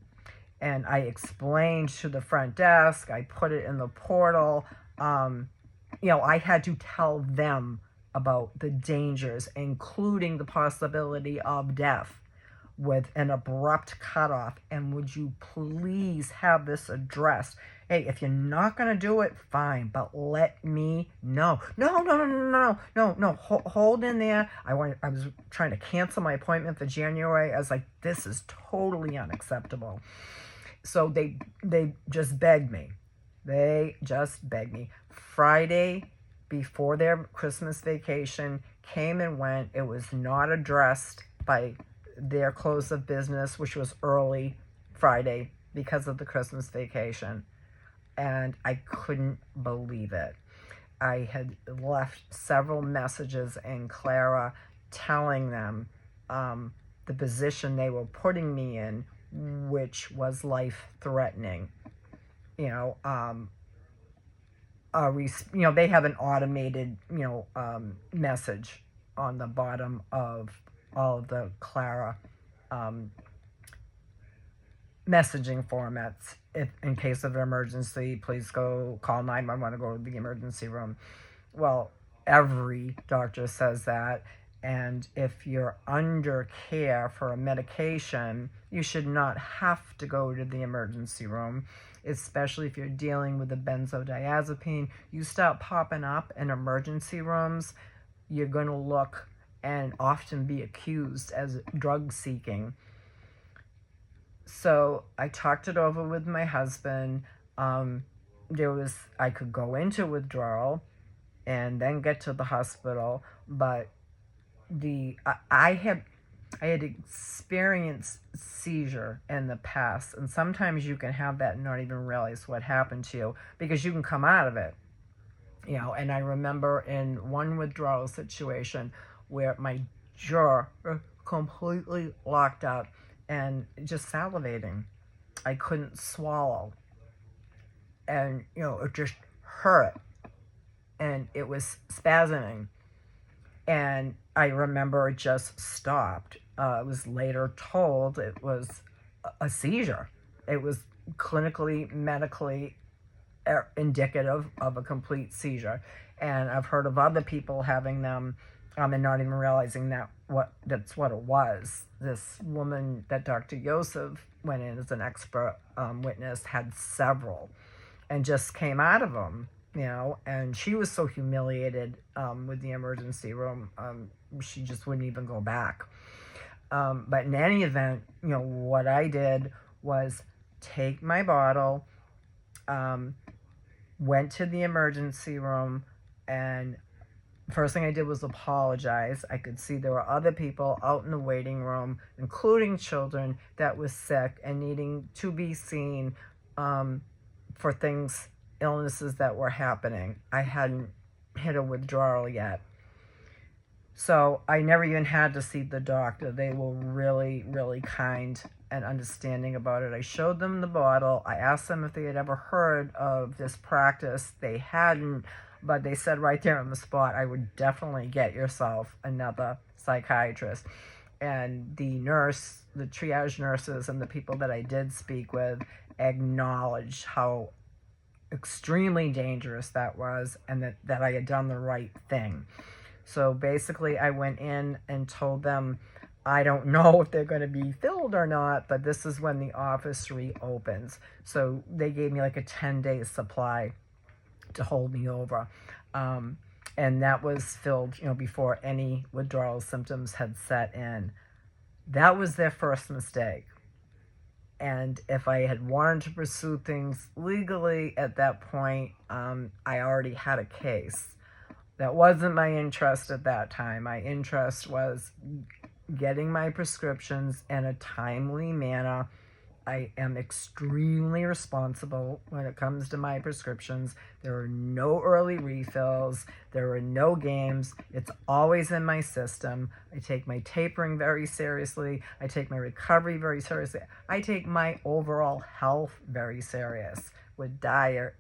And I explained to the front desk. I put it in the portal. I had to tell them about the dangers, including the possibility of death with an abrupt cutoff. And would you please have this addressed? Hey, if you're not going to do it, fine, but let me know. No. Hold in there. I was trying to cancel my appointment for January. I was like, this is totally unacceptable. So they just begged me. Friday, before their Christmas vacation, came and went. It was not addressed by their close of business, which was early Friday because of the Christmas vacation. And I couldn't believe it. I had left several messages in Clara telling them the position they were putting me in, which was life-threatening. They have an automated, message on the bottom of all of the Clara messaging formats. If in case of an emergency, please call 911 to go to the emergency room. Well, every doctor says that, And if you're under care for a medication, you should not have to go to the emergency room, especially if you're dealing with a benzodiazepine. You start popping up in emergency rooms, you're going to look and often be accused as drug seeking. So I talked it over with my husband. I could go into withdrawal and then get to the hospital, but I had experienced seizure in the past, and sometimes you can have that and not even realize what happened to you because you can come out of it, And I remember in one withdrawal situation where my jaw completely locked up and just salivating. I couldn't swallow, and it just hurt, and it was spasming. And I remember it just stopped. I was later told it was a seizure. It was clinically, medically indicative of a complete seizure. And I've heard of other people having them and not even realizing that's what it was. This woman that Dr. Yosef went in as an expert witness had several and just came out of them. And she was so humiliated with the emergency room, she just wouldn't even go back. But in any event, what I did was take my bottle, went to the emergency room, and first thing I did was apologize. I could see there were other people out in the waiting room, including children, that was sick and needing to be seen for illnesses that were happening. I hadn't hit a withdrawal yet. So I never even had to see the doctor. They were really, really kind and understanding about it. I showed them the bottle. I asked them if they had ever heard of this practice. They hadn't, but they said right there on the spot, I would definitely get yourself another psychiatrist. And the triage nurses and the people that I did speak with acknowledged how extremely dangerous that was, and that I had done the right thing. So basically I went in and told them, I don't know if they're going to be filled or not, but this is when the office reopens. So they gave me like a 10-day supply to hold me over. And that was filled, before any withdrawal symptoms had set in. That was their first mistake. And if I had wanted to pursue things legally at that point, I already had a case. That wasn't my interest at that time. My interest was getting my prescriptions in a timely manner. I am extremely responsible when it comes to my prescriptions. There are no early refills. There are no games. It's always in my system. I take my tapering very seriously. I take my recovery very seriously. I take my overall health very serious with diet.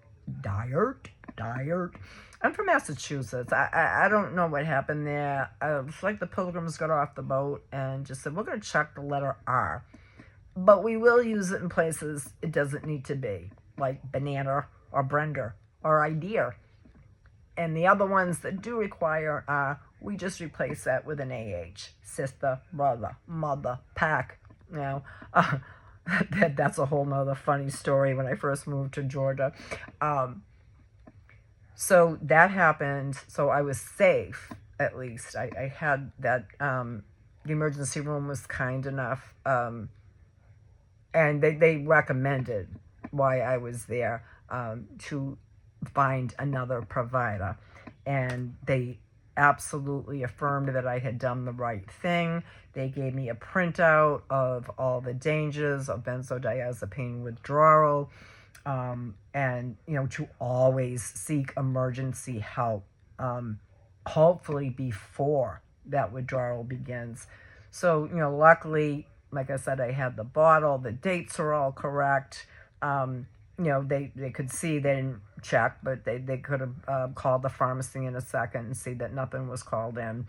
I'm from Massachusetts. I don't know what happened there. It's like the Pilgrims got off the boat and just said, we're going to check the letter R. But we will use it in places it doesn't need to be, like banana or Brenda or idea. And the other ones that do require R, we just replace that with an AH. Sister, brother, mother, pack. That's a whole nother funny story when I first moved to Georgia. So that happened. So I was safe, at least. I had that, the emergency room was kind enough. And they recommended why I was there to find another provider. And they absolutely affirmed that I had done the right thing. They gave me a printout of all the dangers of benzodiazepine withdrawal, and, to always seek emergency help, hopefully before that withdrawal begins. So, luckily, like I said, I had the bottle, the dates are all correct. They could see, they didn't check, but they could have called the pharmacy in a second and see that nothing was called in.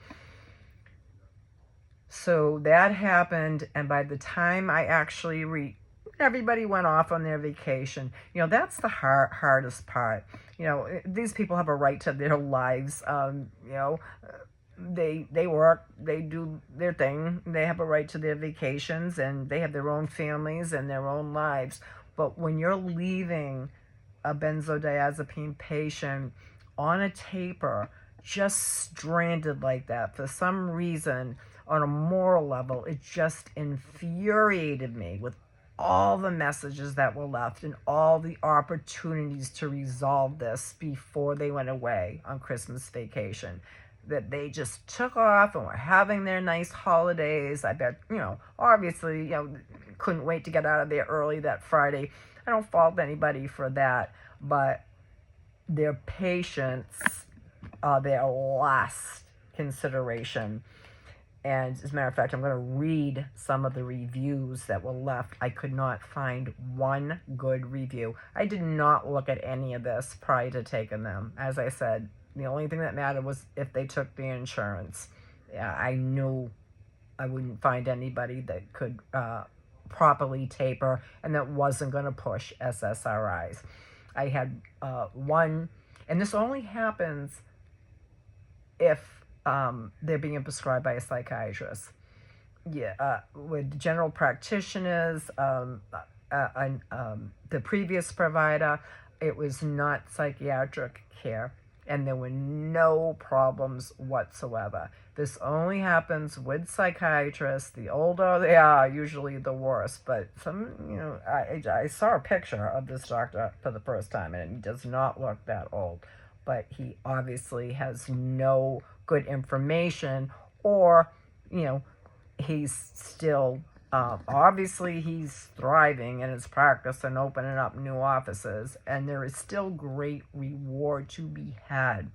So that happened, and by the time I actually everybody went off on their vacation. That's the hardest part. These people have a right to their lives. they work, they do their thing, they have a right to their vacations, and they have their own families and their own lives. But when you're leaving a benzodiazepine patient on a taper, just stranded like that, for some reason, on a moral level, it just infuriated me with all the messages that were left and all the opportunities to resolve this before they went away on Christmas vacation. That they just took off and were having their nice holidays. I bet, obviously, couldn't wait to get out of there early that Friday. I don't fault anybody for that, but their patients are their last consideration. And as a matter of fact, I'm going to read some of the reviews that were left. I could not find one good review. I did not look at any of this prior to taking them. As I said, the only thing that mattered was if they took the insurance. I knew I wouldn't find anybody that could properly taper and that wasn't going to push SSRIs. I had one, and this only happens if they're being prescribed by a psychiatrist. With general practitioners, the previous provider, it was not psychiatric care, and there were no problems whatsoever. This only happens with psychiatrists. The older they are, usually the worse. But I saw a picture of this doctor for the first time, and he does not look that old. But he obviously has no good information, or he's still obviously he's thriving in his practice and opening up new offices, and there is still great reward to be had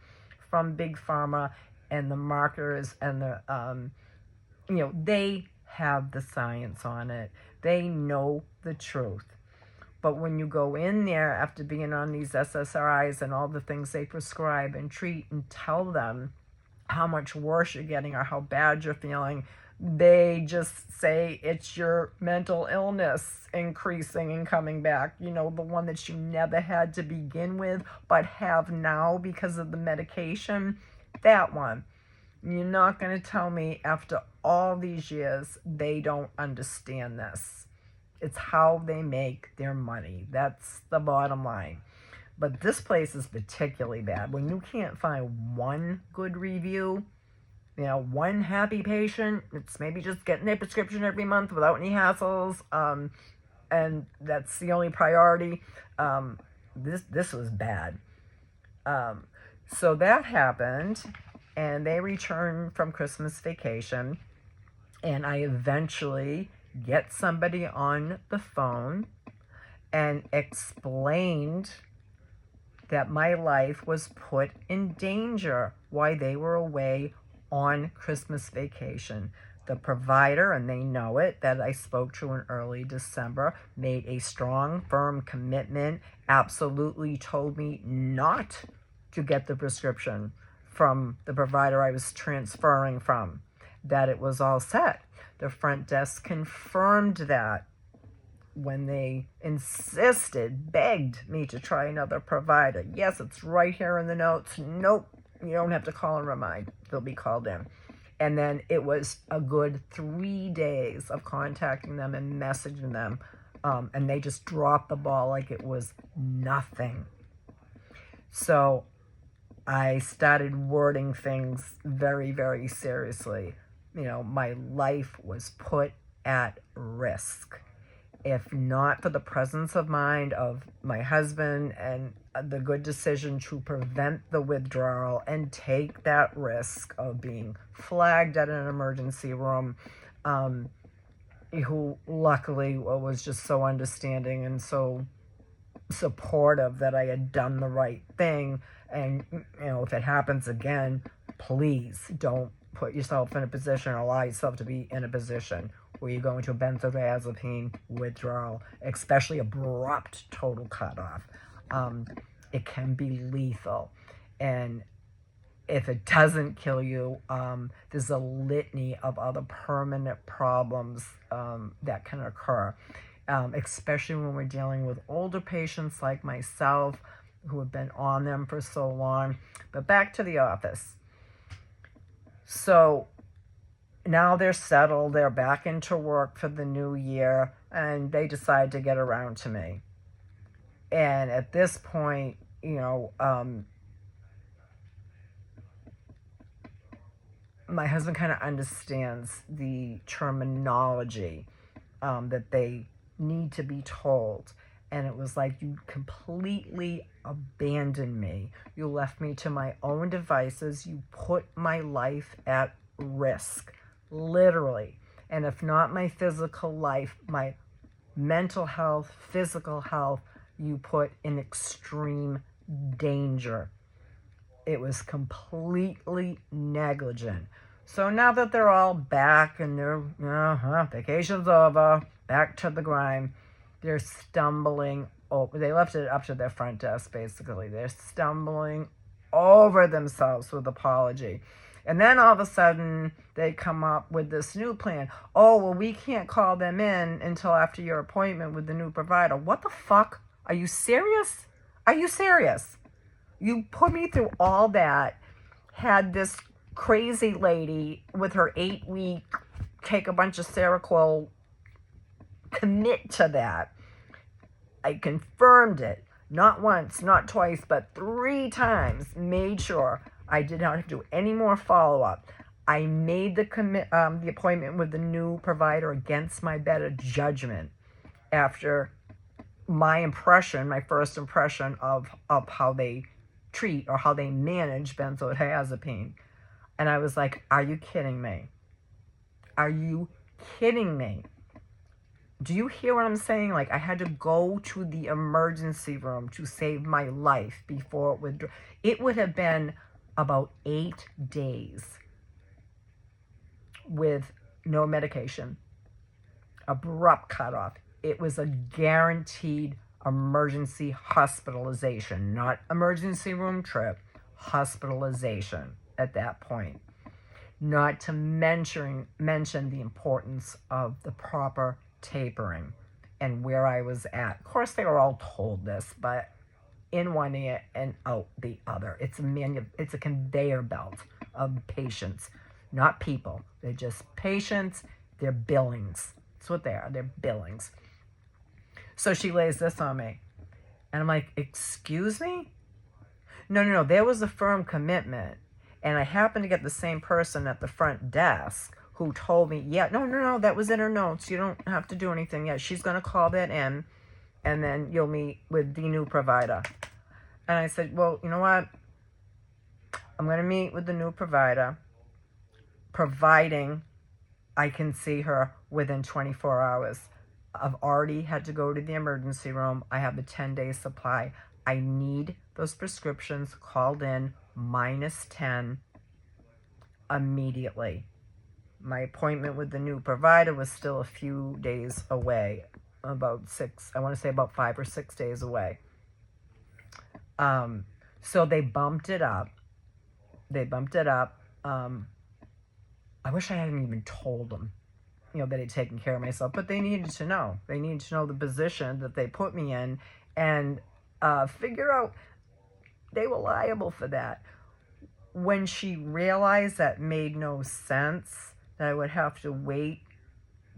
from big pharma and the marketers and the they have the science on it. They know the truth. But when you go in there after being on these SSRIs and all the things they prescribe and treat and tell them how much worse you're getting or how bad you're feeling, they just say it's your mental illness increasing and coming back. The one that you never had to begin with but have now because of the medication. That one. You're not going to tell me after all these years they don't understand this. It's how they make their money. That's the bottom line. But this place is particularly bad. When you can't find one good review, one happy patient, it's maybe just getting their prescription every month without any hassles, and that's the only priority. This was bad. So that happened, and they returned from Christmas vacation, and I eventually get somebody on the phone and explained that my life was put in danger while they were away on Christmas vacation. The provider, and they know it, that I spoke to in early December, made a strong, firm commitment, absolutely told me not to get the prescription from the provider I was transferring from, that it was all set. The front desk confirmed that when they insisted, begged me to try another provider. Yes, it's right here in the notes. Nope, you don't have to call and remind. They'll be called in. And then it was a good 3 days of contacting them and messaging them, and they just dropped the ball like it was nothing. So I started wording things very, very seriously. My life was put at risk. If not for the presence of mind of my husband and the good decision to prevent the withdrawal and take that risk of being flagged at an emergency room, who luckily was just so understanding and so supportive that I had done the right thing. And, if it happens again, please don't put yourself in a position or allow yourself to be in a position where you go into a benzodiazepine withdrawal, especially abrupt total cutoff. It can be lethal. And if it doesn't kill you, there's a litany of other permanent problems that can occur, especially when we're dealing with older patients like myself who have been on them for so long. But back to the office. So now they're settled. They're back into work for the new year, and they decide to get around to me. And at this point, my husband kind of understands the terminology that they need to be told. And it was like, you completely abandoned me. You left me to my own devices. You put my life at risk, literally. And if not my physical life, my mental health, physical health, you put in extreme danger. It was completely negligent. So now that they're all back and their vacation's over, back to the grind, they're stumbling over. They left it up to their front desk, basically. They're stumbling over themselves with apology. And then all of a sudden, they come up with this new plan. Oh, well, we can't call them in until after your appointment with the new provider. What the fuck? Are you serious? Are you serious? You put me through all that, had this crazy lady with her 8-week, take a bunch of Seroquel, commit to that. I confirmed it, not once, not twice, but 3 times, made sure I did not have to do any more follow-up. I made the appointment with the new provider against my better judgment after my first impression of how they treat or how they manage benzodiazepine. And I was like, are you kidding me? Are you kidding me? Do you hear what I'm saying? Like, I had to go to the emergency room to save my life before it would have been about 8 days with no medication, abrupt cutoff. It was a guaranteed emergency hospitalization, not emergency room trip, hospitalization at that point. Not to mention the importance of the proper tapering and where I was at. Of course, they were all told this, but in one ear and out the other. It's a conveyor belt of patients, not people. They're just patients. They're billings. That's what they are. They're billings. So she lays this on me. And I'm like, excuse me? No. There was a firm commitment. And I happened to get the same person at the front desk who told me, yeah, no, that was in her notes. You don't have to do anything yet. She's going to call that in, and then you'll meet with the new provider. And I said, well, you know what? I'm going to meet with the new provider, providing I can see her within 24 hours. I've already had to go to the emergency room. I have a 10-day supply. I need those prescriptions called in -10 immediately. My appointment with the new provider was still a few days away, about 5 or 6 days away. So they bumped it up. I wish I hadn't even told them, that I'd taken care of myself, but they needed to know. They needed to know the position that they put me in and figure out they were liable for that. When she realized that made no sense, that I would have to wait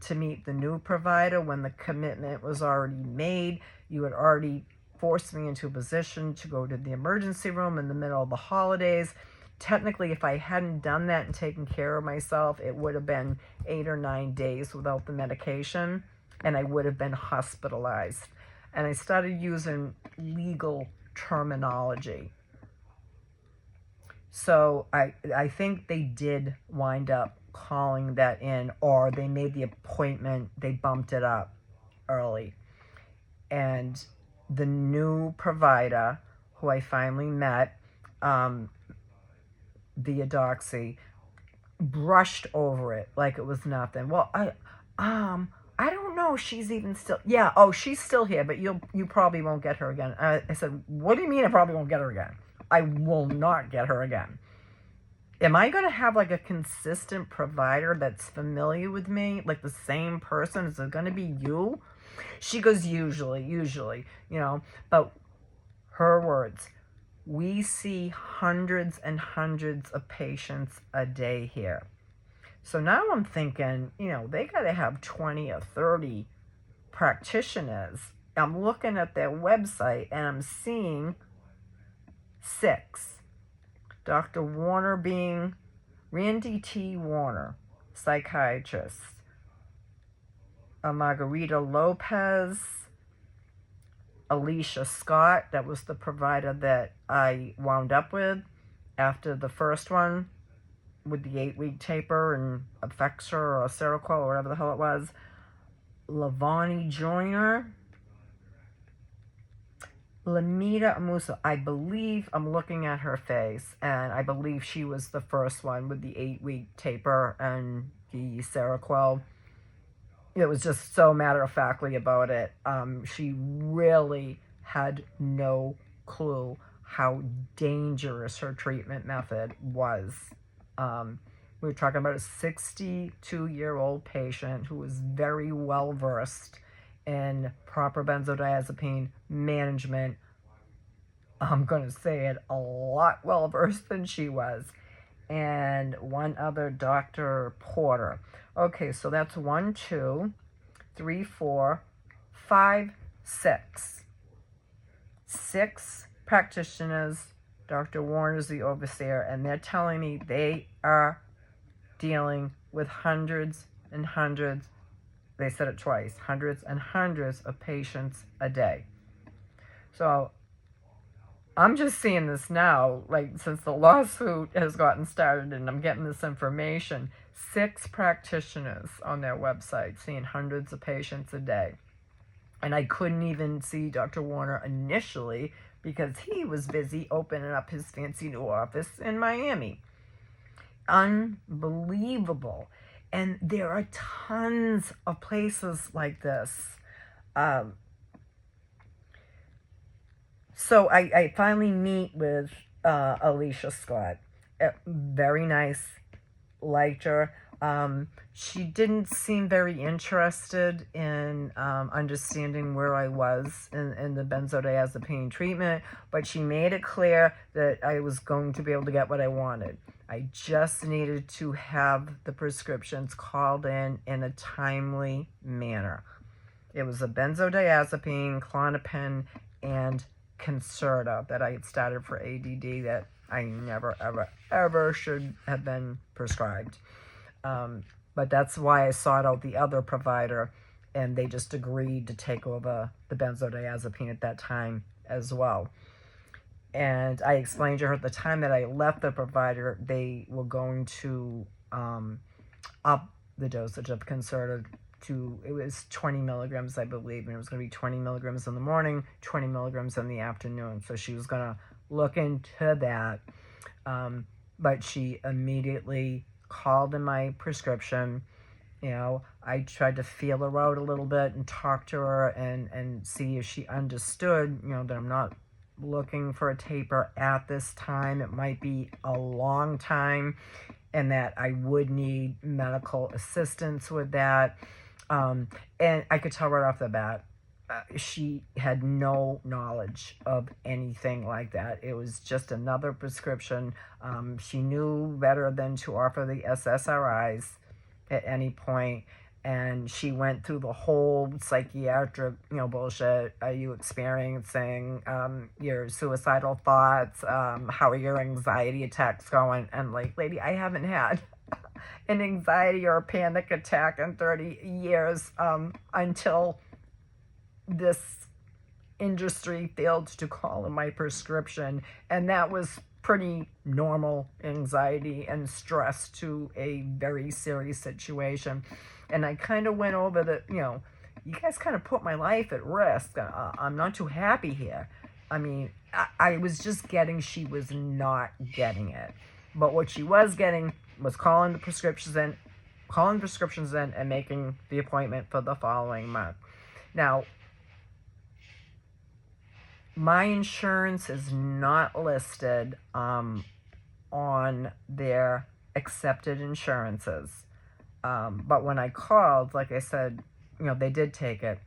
to meet the new provider when the commitment was already made, you had already forced me into a position to go to the emergency room in the middle of the holidays. Technically, if I hadn't done that and taken care of myself, it would have been 8 or 9 days without the medication, and I would have been hospitalized. And I started using legal terminology. So I think they did wind up calling that in, or they made the appointment, they bumped it up early. And the new provider, who I finally met, via Doxy, brushed over it like it was nothing. Well, I don't know if she's even still. Yeah, she's still here, but you probably won't get her again. I said, what do you mean I probably won't get her again? I will not get her again. Am I going to have like a consistent provider that's familiar with me, like the same person? Is it going to be you? She goes, usually, but her words, We see hundreds and hundreds of patients a day here. So now I'm thinking, they got to have 20 or 30 practitioners. I'm looking at their website and I'm seeing 6. Dr. Warner being Randy T. Warner, psychiatrist. Margarita Lopez, Alicia Scott, that was the provider that I wound up with after the first one with the 8-week taper and Effexor or Seroquel or whatever the hell it was. Lavani Joyner, Lamita Amusa. I believe, I'm looking at her face, and I believe she was the first one with the 8-week taper and the Seroquel. It was just so matter-of-factly about it. She really had no clue how dangerous her treatment method was. We were talking about a 62-year-old patient who was very well-versed in proper benzodiazepine management. I'm going to say it, a lot well-versed than she was. And one other, Dr. Porter. Okay, so that's 1, 2, 3, 4, 5, 6. 6 practitioners. Dr. Warner's the overseer, and they're telling me they are dealing with hundreds and hundreds, they said it twice, hundreds and hundreds of patients a day. So I'm just seeing this now, like since the lawsuit has gotten started and I'm getting this information, 6 practitioners on their website seeing hundreds of patients a day. And I couldn't even see Dr. Warner initially because he was busy opening up his fancy new office in Miami. Unbelievable. And there are tons of places like this. So I finally meet with Alicia Scott. Very nice, liked her. She didn't seem very interested in understanding where I was in the benzodiazepine treatment, but she made it clear that I was going to be able to get what I wanted. I just needed to have the prescriptions called in a timely manner. It was a benzodiazepine, Klonopin, and Concerta that I had started for ADD that I never, ever, ever should have been prescribed. But that's why I sought out the other provider, and they just agreed to take over the benzodiazepine at that time as well. And I explained to her at the time that I left the provider, they were going to up the dosage of Concerta to, it was 20 milligrams, I believe, and it was going to be 20 milligrams in the morning, 20 milligrams in the afternoon. So she was going to look into that. But she immediately called in my prescription. I tried to feel her out a little bit and talk to her and see if she understood, that I'm not looking for a taper at this time. It might be a long time and that I would need medical assistance with that. And I could tell right off the bat, she had no knowledge of anything like that. It was just another prescription. She knew better than to offer the SSRIs at any point. And she went through the whole psychiatric, bullshit. Are you experiencing your suicidal thoughts? How are your anxiety attacks going? And like, lady, I haven't had an anxiety or a panic attack in 30 years until this industry failed to call in my prescription. And that was pretty normal anxiety and stress to a very serious situation. And I kind of went over the, you guys kind of put my life at risk. I'm not too happy here. I mean, I was just getting she was not getting it. But what she was getting was calling prescriptions in and making the appointment for the following month. Now, my insurance is not listed on their accepted insurances. But when I called, like I said, they did take it.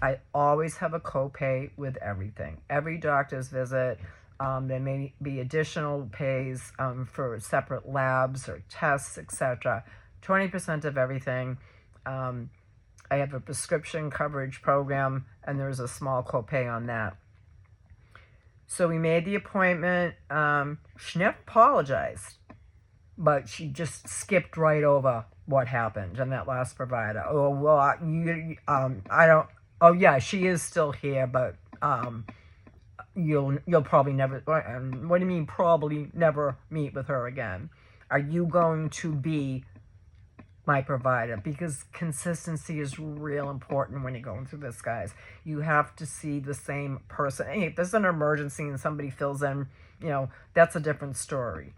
I always have a copay with everything. Every doctor's visit, There may be additional pays for separate labs or tests, etc. 20% of everything. I have a prescription coverage program, and there's a small copay on that. So we made the appointment. She never apologized, but she just skipped right over what happened in that last provider. Oh, well, I don't. Oh, yeah, she is still here, but you'll probably never. What do you mean, probably never meet with her again? Are you going to be my provider? Because consistency is real important when you're going through this, guys. You have to see the same person. Hey, if there's an emergency and somebody fills in, that's a different story.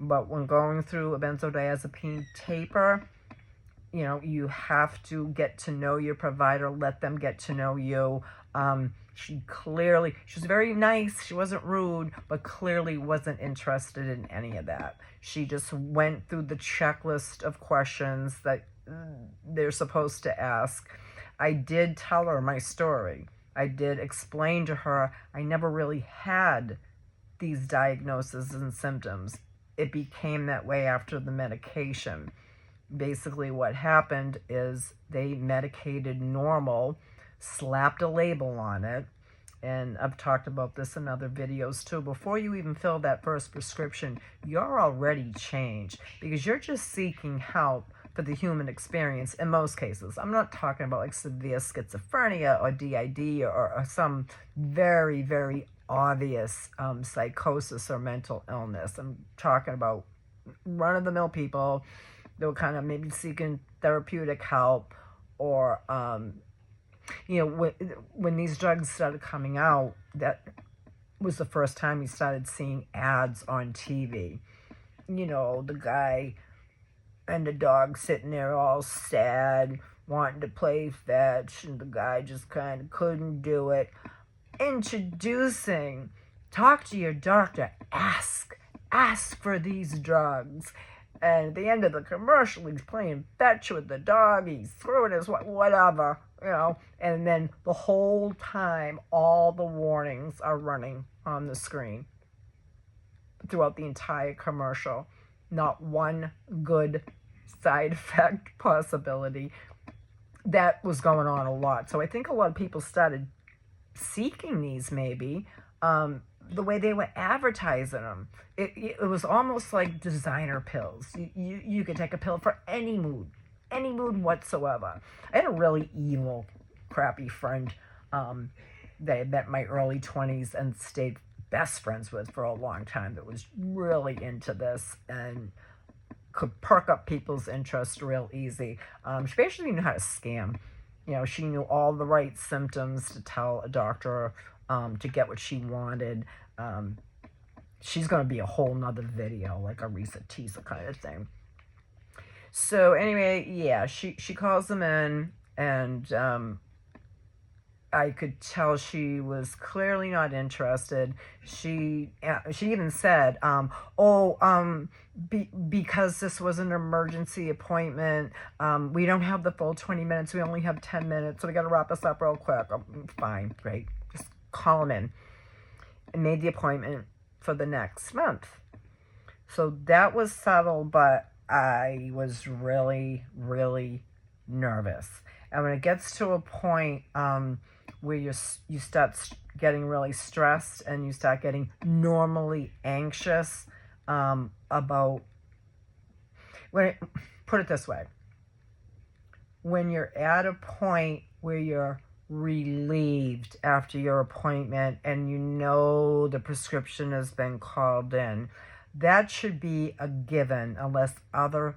But when going through a benzodiazepine taper, you have to get to know your provider, let them get to know you. She was very nice, she wasn't rude, but clearly wasn't interested in any of that. She just went through the checklist of questions that they're supposed to ask. I did tell her my story. I did explain to her I never really had these diagnoses and symptoms. It became that way after the medication. Basically what happened is they medicated normal, slapped a label on it, and I've talked about this in other videos too. Before you even fill that first prescription, you're already changed because you're just seeking help for the human experience in most cases. I'm not talking about like severe schizophrenia or DID or some very, very obvious psychosis or mental illness. I'm talking about run-of-the-mill people that were kind of maybe seeking therapeutic help, or when these drugs started coming out, that was the first time you started seeing ads on TV. The guy and the dog sitting there all sad, wanting to play fetch, and the guy just kind of couldn't do it. Introducing, talk to your doctor, ask for these drugs. And at the end of the commercial, he's playing fetch with the dog, he's throwing his whatever, and then the whole time, all the warnings are running on the screen throughout the entire commercial. Not one good side effect possibility. That was going on a lot. So I think a lot of people started seeking these maybe, the way they were advertising them. It was almost like designer pills. You could take a pill for any mood whatsoever. I had a really evil, crappy friend that I met in my early 20s and stayed best friends with for a long time that was really into this and could perk up people's interest real easy. She basically knew how to scam. She knew all the right symptoms to tell a doctor to get what she wanted. She's going to be a whole nother video, like a Risa Tisa kind of thing. So anyway, yeah, she calls them in, and I could tell she was clearly not interested. She even said, because this was an emergency appointment, we don't have the full 20 minutes. We only have 10 minutes, so we got to wrap this up real quick. Fine, great. Just call them in. And made the appointment for the next month. So that was subtle, but I was really, really nervous. And when it gets to a point where you start getting really stressed and you start getting normally anxious about, put it this way, when you're at a point where you're relieved after your appointment and the prescription has been called in, that should be a given unless other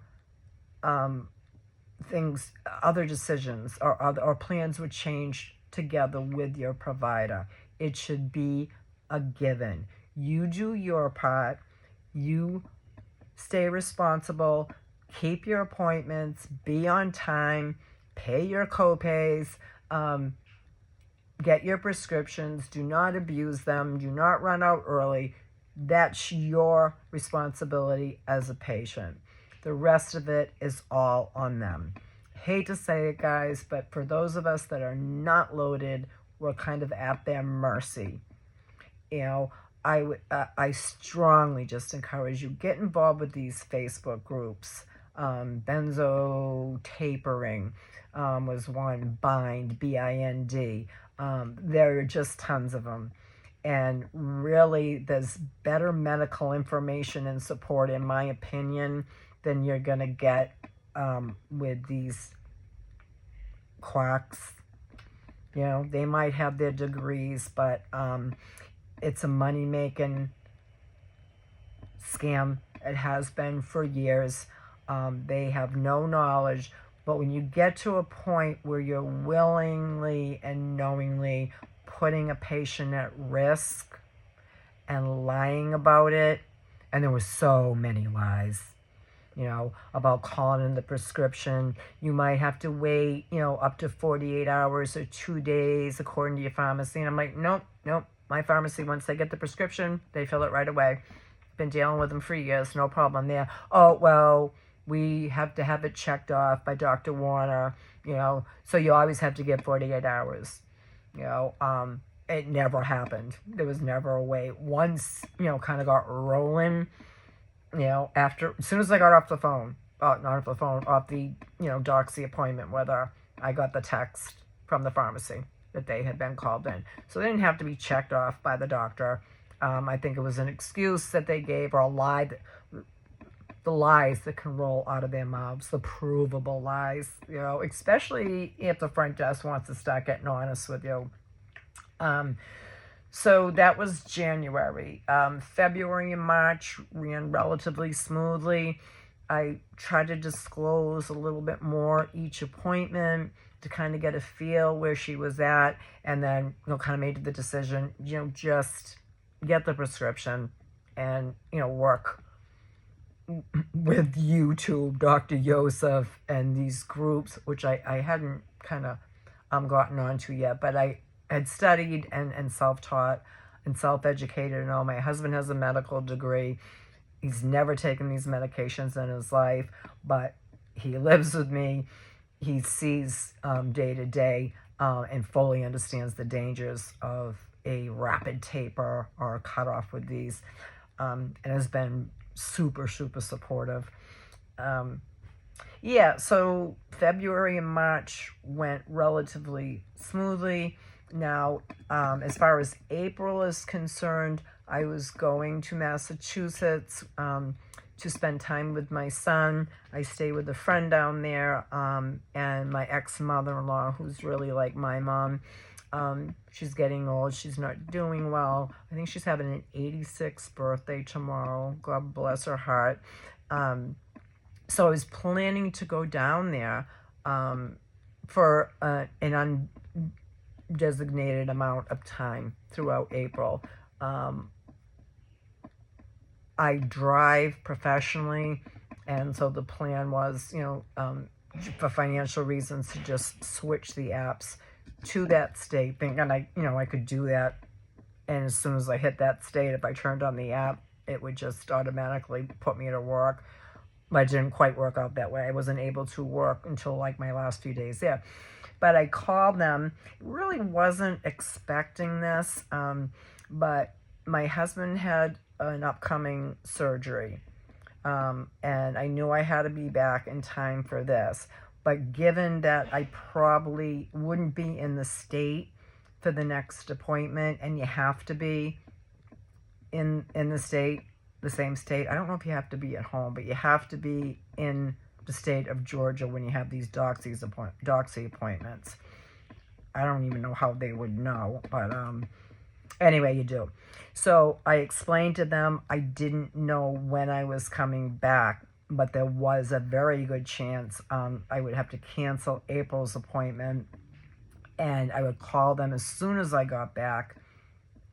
decisions or plans were changed together with your provider. It should be a given. You do your part. You stay responsible. Keep your appointments. Be on time. Pay your copays. Get your prescriptions. Do not abuse them. Do not run out early. That's your responsibility as a patient. The rest of it is all on them. Hate to say it, guys, but for those of us that are not loaded, we're kind of at their mercy. I strongly just encourage you, get involved with these Facebook groups. Benzo tapering was one, Bind, B-I-N-D. There are just tons of them. And really, there's better medical information and support, in my opinion, than you're going to get with these quacks. You know, they might have their degrees, but it's a money-making scam. It has been for years. They have no knowledge. But when you get to a point where you're willingly and knowingly putting a patient at risk and lying about it, and there were so many lies, you know, about calling in the prescription. You might have to wait, you know, up to 48 hours or 2 days according to your pharmacy. And I'm like, nope. My pharmacy, once they get the prescription, they fill it right away. Been dealing with them for years, no problem there. Oh, well, we have to have it checked off by Dr. Warner, you know, so you always have to get 48 hours. You know, it never happened. There was never a way. Once, you know, kind of got rolling, you know, as soon as I got off the phone, not off the phone, off the, you know, doxy appointment with her, I got the text from the pharmacy that they had been called in. So they didn't have to be checked off by the doctor. I think it was an excuse that they gave, or a lie, the lies that can roll out of their mouths, the provable lies, you know, especially if the front desk wants to start getting honest with you. So that was January. February and March ran relatively smoothly. I tried to disclose a little bit more each appointment to kind of get a feel where she was at, and then, you know, kind of made the decision, you know, just get the prescription and, you know, work with YouTube, Dr. Yosef, and these groups, which I hadn't kind of gotten onto yet, but I had studied and self-taught and self-educated and all. My husband has a medical degree. He's never taken these medications in his life, but he lives with me. He sees day to day and fully understands the dangers of a rapid taper or a cutoff with these, and has been super supportive. Yeah, so February and March went relatively smoothly. Now, as far as April is concerned, I was going to Massachusetts to spend time with my son. I stay with a friend down there, and my ex-mother-in-law, who's really like my mom. She's getting old. She's not doing well. I think she's having an 86th birthday tomorrow. God bless her heart. So I was planning to go down there for an undesignated amount of time throughout April. I drive professionally, and so the plan was, you know, for financial reasons, to just switch the apps to that state, thinking I could do that, and as soon as I hit that state, if I turned on the app, it would just automatically put me to work. But it didn't quite work out that way. I wasn't able to work until like my last few days there. But I called them. Really wasn't expecting this, but my husband had an upcoming surgery, and I knew I had to be back in time for this. But given that I probably wouldn't be in the state for the next appointment, and you have to be in the state, the same state. I don't know if you have to be at home, but you have to be in the state of Georgia when you have these doxy appointments. I don't even know how they would know, but anyway, you do. So I explained to them I didn't know when I was coming back, but there was a very good chance I would have to cancel April's appointment, and I would call them as soon as I got back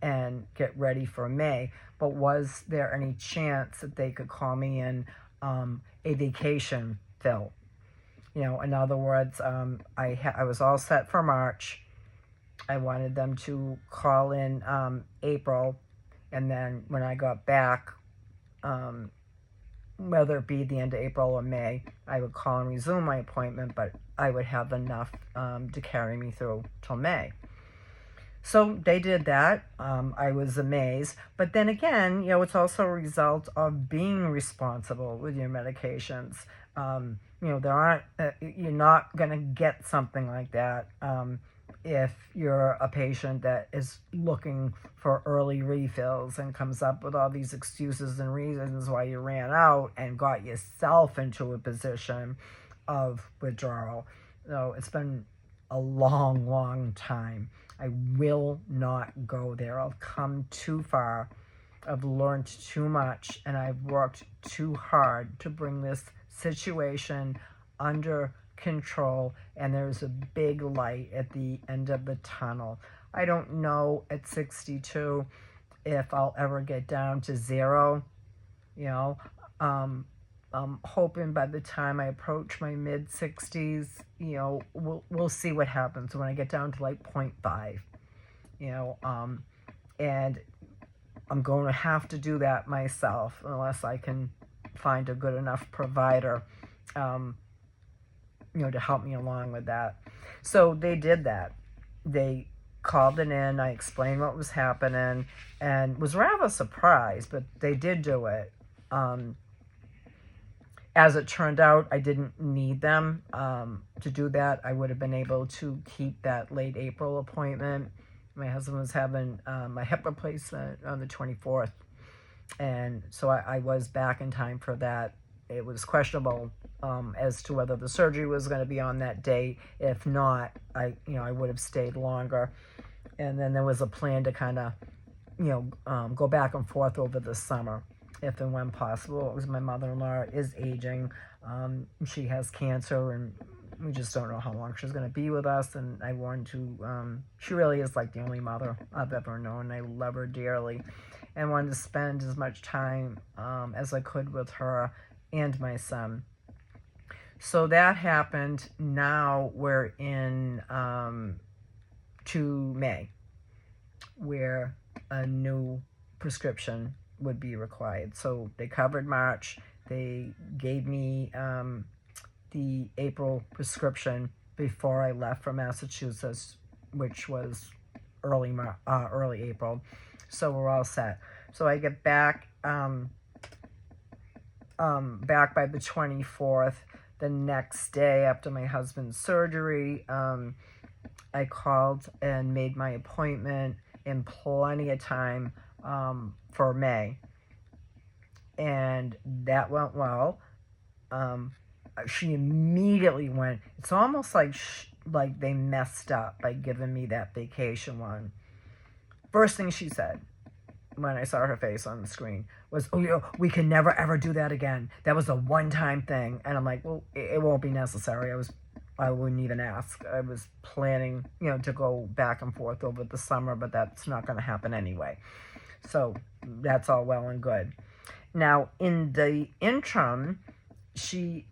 and get ready for May. But was there any chance that they could call me in a vacation fill? You know, in other words, I was all set for March. I wanted them to call in April, and then when I got back, whether it be the end of April or May, I would call and resume my appointment, but I would have enough to carry me through till May. So they did that. I was amazed. But then again, it's also a result of being responsible with your medications. There aren't, you're not going to get something like that if you're a patient that is looking for early refills and comes up with all these excuses and reasons why you ran out and got yourself into a position of withdrawal. So it's been a long, long time. I will not go there. I've come too far. I've learned too much, and I've worked too hard to bring this situation under control, and there's a big light at the end of the tunnel. I don't know at 62 if I'll ever get down to zero. I'm hoping by the time I approach my mid-60s, we'll see what happens when I get down to like 0.5, and I'm going to have to do that myself unless I can find a good enough provider, to help me along with that. So they did that. They called it in. I explained what was happening and was rather surprised, but they did do it. As it turned out, I didn't need them to do that. I would have been able to keep that late April appointment. My husband was having my hip replacement on the 24th, and so I was back in time for that. It was questionable as to whether the surgery was going to be on that date. If not, I would have stayed longer. And then there was a plan to kind of, go back and forth over the summer, if and when possible. It was my mother-in-law is aging. She has cancer, and we just don't know how long she's going to be with us. And I wanted to, she really is like the only mother I've ever known. I love her dearly and wanted to spend as much time as I could with her and my son. So that happened. Now we're in to May, where a new prescription would be required. So they covered March. They gave me the April prescription before I left for Massachusetts, which was early April. So we're all set. So I get back back by the 24th. The next day after my husband's surgery, I called and made my appointment in plenty of time for May. And that went well. She immediately went, it's almost like they messed up by giving me that vacation one. First thing she said when I saw her face on the screen was, "Oh, we can never ever do that again. That was a one-time thing." And I'm like, well, it won't be necessary. I wouldn't even ask. I was planning, to go back and forth over the summer, but that's not going to happen anyway. So that's all well and good. Now, in the interim,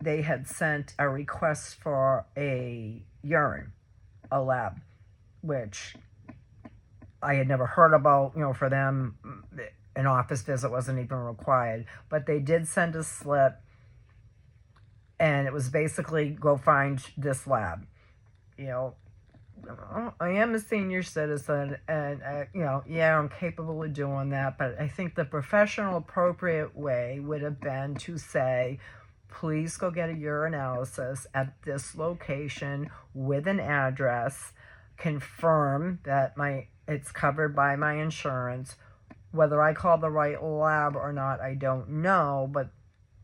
they had sent a request for a urine, a lab, which I had never heard about. For them, an office visit wasn't even required. But they did send a slip, and it was basically, go find this lab. I am a senior citizen, and, yeah, I'm capable of doing that, but I think the professional appropriate way would have been to say, please go get a urinalysis at this location with an address, confirm that it's covered by my insurance. Whether I call the right lab or not, I don't know, but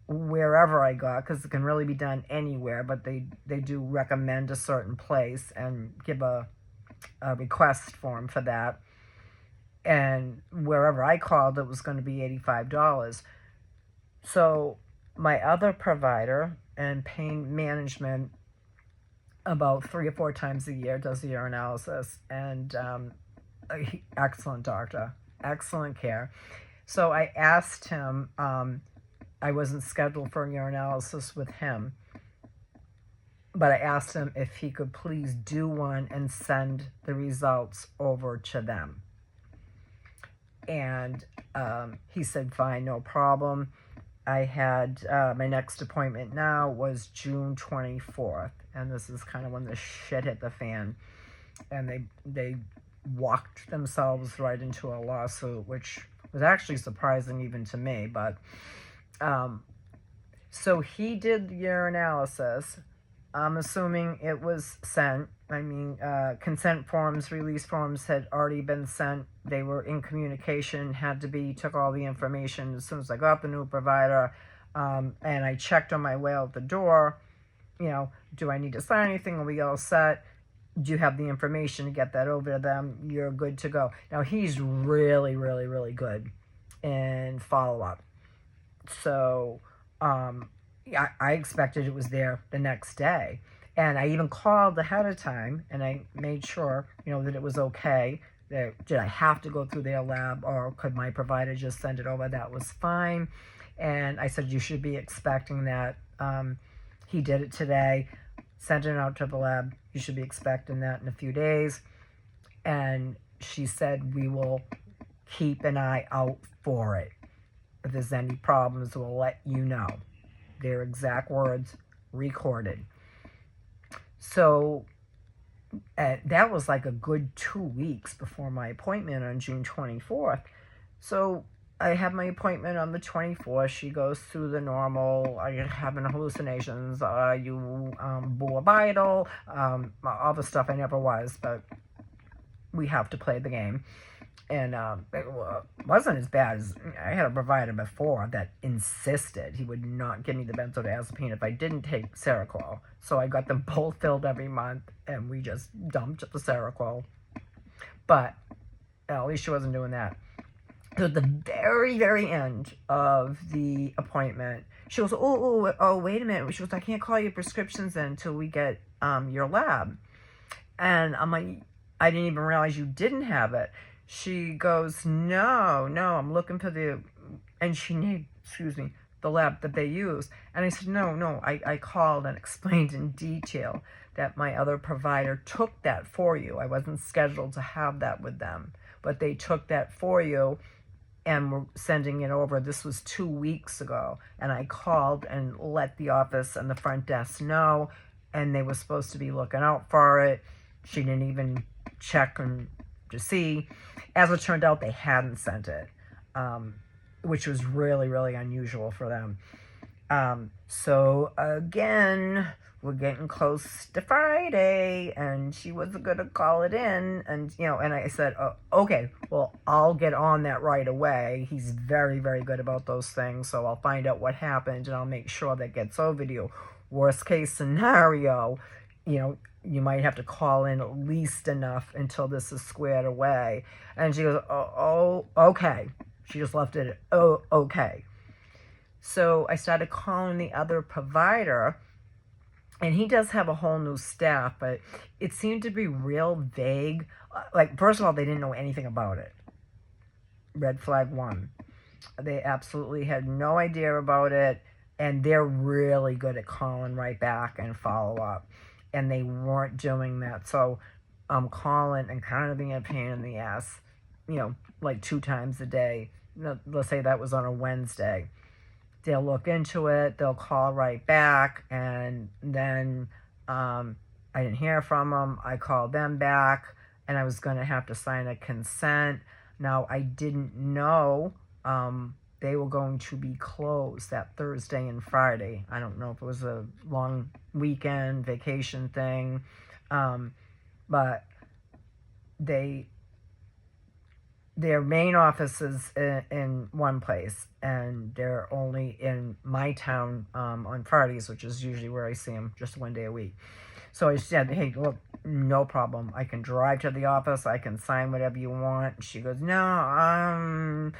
wherever I got, because it can really be done anywhere, but they do recommend a certain place and give a request form for that. And wherever I called, it was going to be $85. So my other provider and pain management, about 3 or 4 times a year, does the urinalysis, and excellent doctor, excellent care. So I asked him, I wasn't scheduled for a urinalysis with him, but I asked him if he could please do one and send the results over to them. And he said, fine, no problem. I had my next appointment now was June 24th, and this is kind of when the shit hit the fan. And they walked themselves right into a lawsuit, which was actually surprising even to me. But so he did the urinalysis. I'm assuming it was sent. I mean, consent forms, release forms had already been sent. They were in communication, had to be, took all the information as soon as I got the new provider. And I checked on my way out the door, you know, do I need to sign anything? Are we all set? Do you have the information to get that over to them? You're good to go. Now, he's really, really, really good in follow-up. So, yeah, I expected it was there the next day. And I even called ahead of time, and I made sure, you know, that it was okay. That, did I have to go through their lab, or could my provider just send it over? That was fine. And I said, you should be expecting that. He did it today, sent it out to the lab. You should be expecting that in a few days. And she said, we will keep an eye out for it. If there's any problems, we'll let you know. Their exact words recorded. So that was like a good 2 weeks before my appointment on June 24th. So I have my appointment on the 24th. She goes through the normal, are you having hallucinations? Are you bore vital? All the stuff I never was, but we have to play the game. And it wasn't as bad as, I had a provider before that insisted he would not give me the benzodiazepine if I didn't take Seroquel. So I got them both filled every month, and we just dumped the Seroquel. But at least she wasn't doing that. So at the very, very end of the appointment, she goes, oh, wait a minute. She goes, I can't call you prescriptions in until we get your lab. And I'm like, I didn't even realize you didn't have it. She goes, no, I'm looking for the, and she named, the lab that they use. And I said, no, I called and explained in detail that my other provider took that for you. I wasn't scheduled to have that with them, but they took that for you and were sending it over. This was 2 weeks ago. And I called and let the office and the front desk know, and they were supposed to be looking out for it. She didn't even check and to see. As it turned out, they hadn't sent it, which was really, really unusual for them. So again, we're getting close to Friday, and she wasn't going to call it in. And, you know, and I said, okay, well, I'll get on that right away. He's very, very good about those things. So I'll find out what happened, and I'll make sure that gets over to you. Worst case scenario, you know, you might have to call in at least enough until this is squared away. And she goes, oh, okay. She just left it, oh, okay. So I started calling the other provider, and he does have a whole new staff, but it seemed to be real vague. Like, first of all, they didn't know anything about it. Red flag 1. They absolutely had no idea about it, and they're really good at calling right back and follow up. And they weren't doing that. So I'm calling and kind of being a pain in the ass, you know, like 2 times a day. Let's say that was on a Wednesday. They'll look into it. They'll call right back. And then I didn't hear from them. I called them back, and I was going to have to sign a consent. Now, I didn't know they were going to be closed that Thursday and Friday. I don't know if it was a long weekend vacation thing, but their main office is in one place, and they're only in my town on Fridays, which is usually where I see them, just 1 day a week. So I said, hey, look, no problem. I can drive to the office. I can sign whatever you want. She goes, no,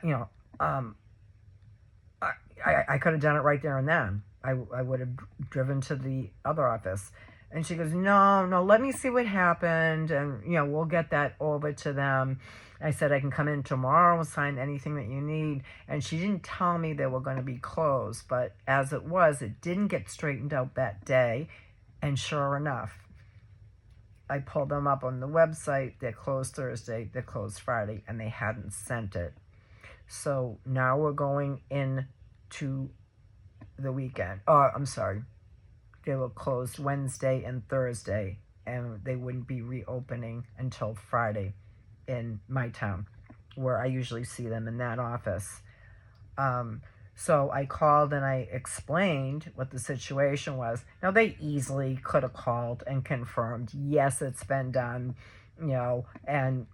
you know, I could have done it right there and then. I would have driven to the other office. And she goes, no, let me see what happened, and, you know, we'll get that over to them. I said, I can come in tomorrow and sign anything that you need. And she didn't tell me they were going to be closed, but as it was, it didn't get straightened out that day. And sure enough, I pulled them up on the website. They're closed Thursday, they're closed Friday, and they hadn't sent it. So now we're going into the weekend. Oh, I'm sorry. They were closed Wednesday and Thursday, and they wouldn't be reopening until Friday in my town, where I usually see them in that office. So I called and I explained what the situation was. Now, they easily could have called and confirmed, yes, it's been done, and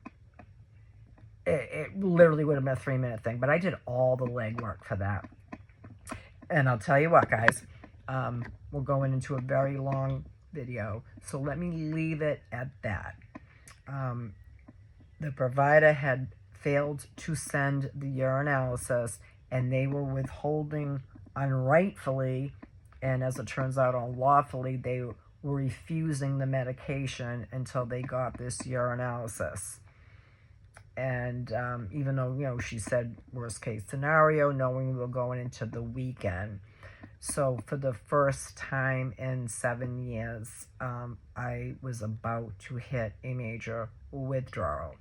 it literally would have been a 3-minute thing. But I did all the legwork for that. And I'll tell you what, guys, we're going into a very long video, so let me leave it at that. The provider had failed to send the urinalysis, and they were withholding unrightfully, and as it turns out, unlawfully, they were refusing the medication until they got this urinalysis. And even though, she said worst case scenario, knowing we were going into the weekend. So for the first time in 7 years, I was about to hit a major withdrawal.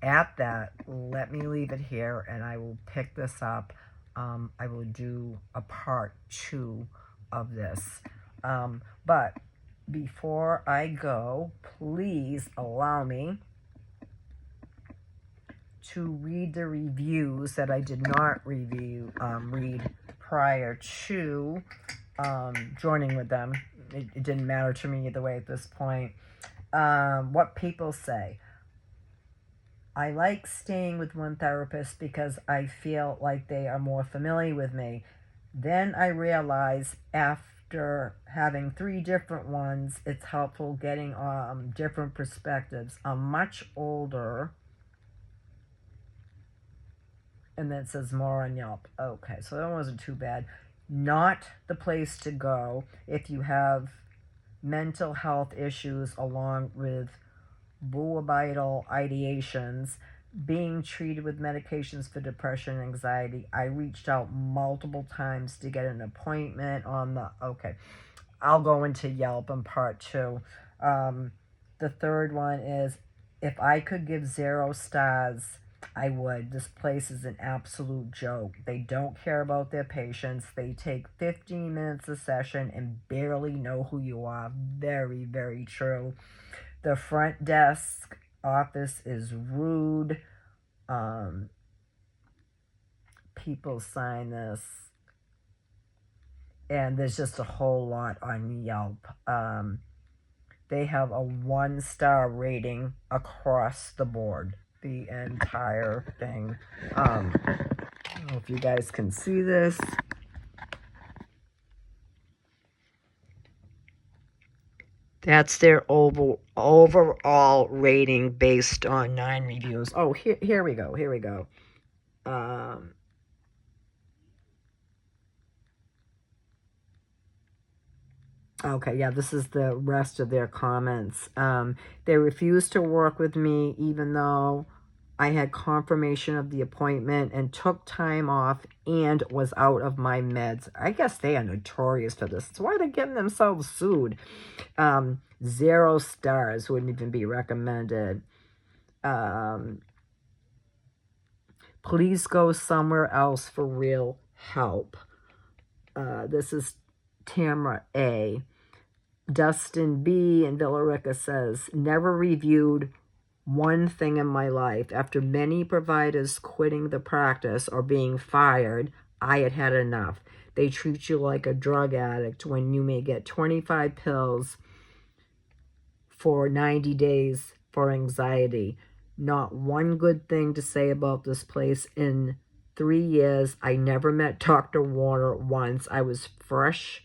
At that, let me leave it here, and I will pick this up. I will do a part 2 of this. But before I go, please allow me to read the reviews that I did not read prior to joining with them. It didn't matter to me either way at this point. What people say. I like staying with one therapist because I feel like they are more familiar with me. Then I realize after having 3 different ones, it's helpful getting different perspectives. I'm much older. And then it says more on Yelp. Okay, so that wasn't too bad. Not the place to go if you have mental health issues along with suicidal ideations, being treated with medications for depression and anxiety. I reached out multiple times to get an appointment on the... Okay, I'll go into Yelp in part 2. The third one is, if I could give 0 stars, I would. This place is an absolute joke. They don't care about their patients. They take 15 minutes a session and barely know who you are. Very, very true. The front desk office is rude. People sign this. And there's just a whole lot on Yelp. They have a 1-star rating across the board. The entire thing. I don't know if you guys can see this. That's their overall rating based on 9 reviews. Oh, here we go. Here we go. Okay, yeah, this is the rest of their comments. They refused to work with me even though I had confirmation of the appointment and took time off and was out of my meds. I guess they are notorious for this. That's why they're getting themselves sued. 0 stars, wouldn't even be recommended. Please go somewhere else for real help. This is Tamara A. Dustin B. in Villa Rica says, never reviewed one thing in my life. After many providers quitting the practice or being fired, I had had enough. They treat you like a drug addict when you may get 25 pills for 90 days for anxiety. Not one good thing to say about this place. In 3 years, I never met Dr. Warner once. I was fresh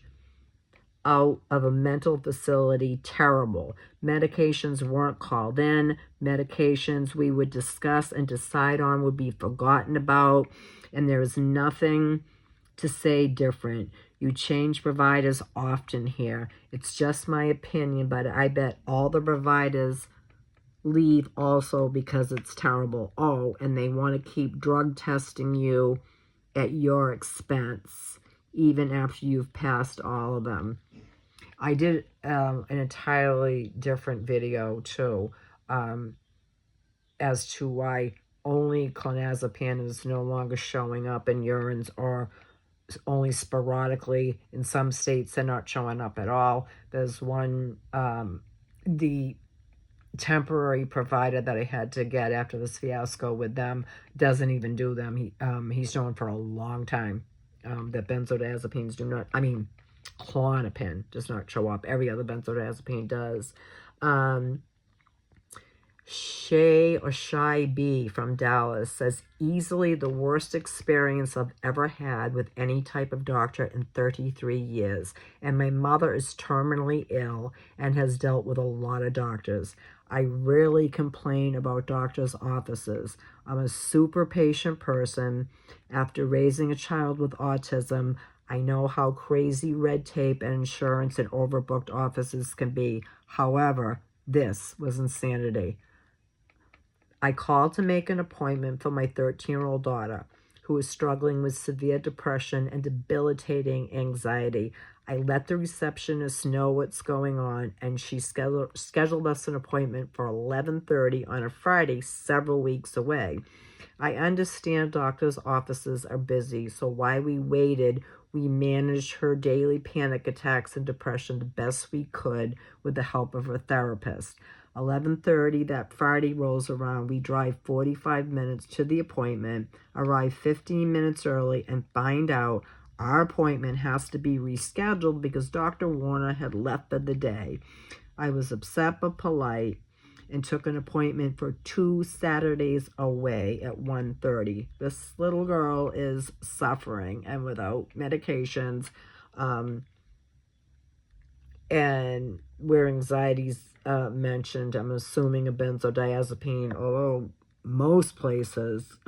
out of a mental facility. Terrible. Medications weren't called in. Medications we would discuss and decide on would be forgotten about, and there is nothing to say different. You change providers often here. It's just my opinion, but I bet all the providers leave also because it's terrible. Oh, and they want to keep drug testing you at your expense, even after you've passed all of them. I did an entirely different video, too, as to why only clonazepam is no longer showing up in urines, or only sporadically. In some states, they're not showing up at all. There's one the temporary provider that I had to get after this fiasco with them doesn't even do them. He's known for a long time that benzodiazepines do not, Klonopin does not show up. Every other benzodiazepine does. Shy B from Dallas says, easily the worst experience I've ever had with any type of doctor in 33 years. And my mother is terminally ill and has dealt with a lot of doctors. I rarely complain about doctors' offices. I'm a super patient person. After raising a child with autism, I know how crazy red tape and insurance and overbooked offices can be. However, this was insanity. I called to make an appointment for my 13-year-old daughter, who is struggling with severe depression and debilitating anxiety. I let the receptionist know what's going on, and she scheduled us an appointment for 11:30 on a Friday several weeks away. I understand doctors' offices are busy, so while we waited, we managed her daily panic attacks and depression the best we could with the help of her therapist. 11:30 that Friday rolls around. We drive 45 minutes to the appointment, arrive 15 minutes early, and find out our appointment has to be rescheduled because Dr. Warner had left for the day. I was upset but polite and took an appointment for 2 Saturdays away at 1:30. This little girl is suffering and without medications, and where anxiety's mentioned, I'm assuming a benzodiazepine, although most places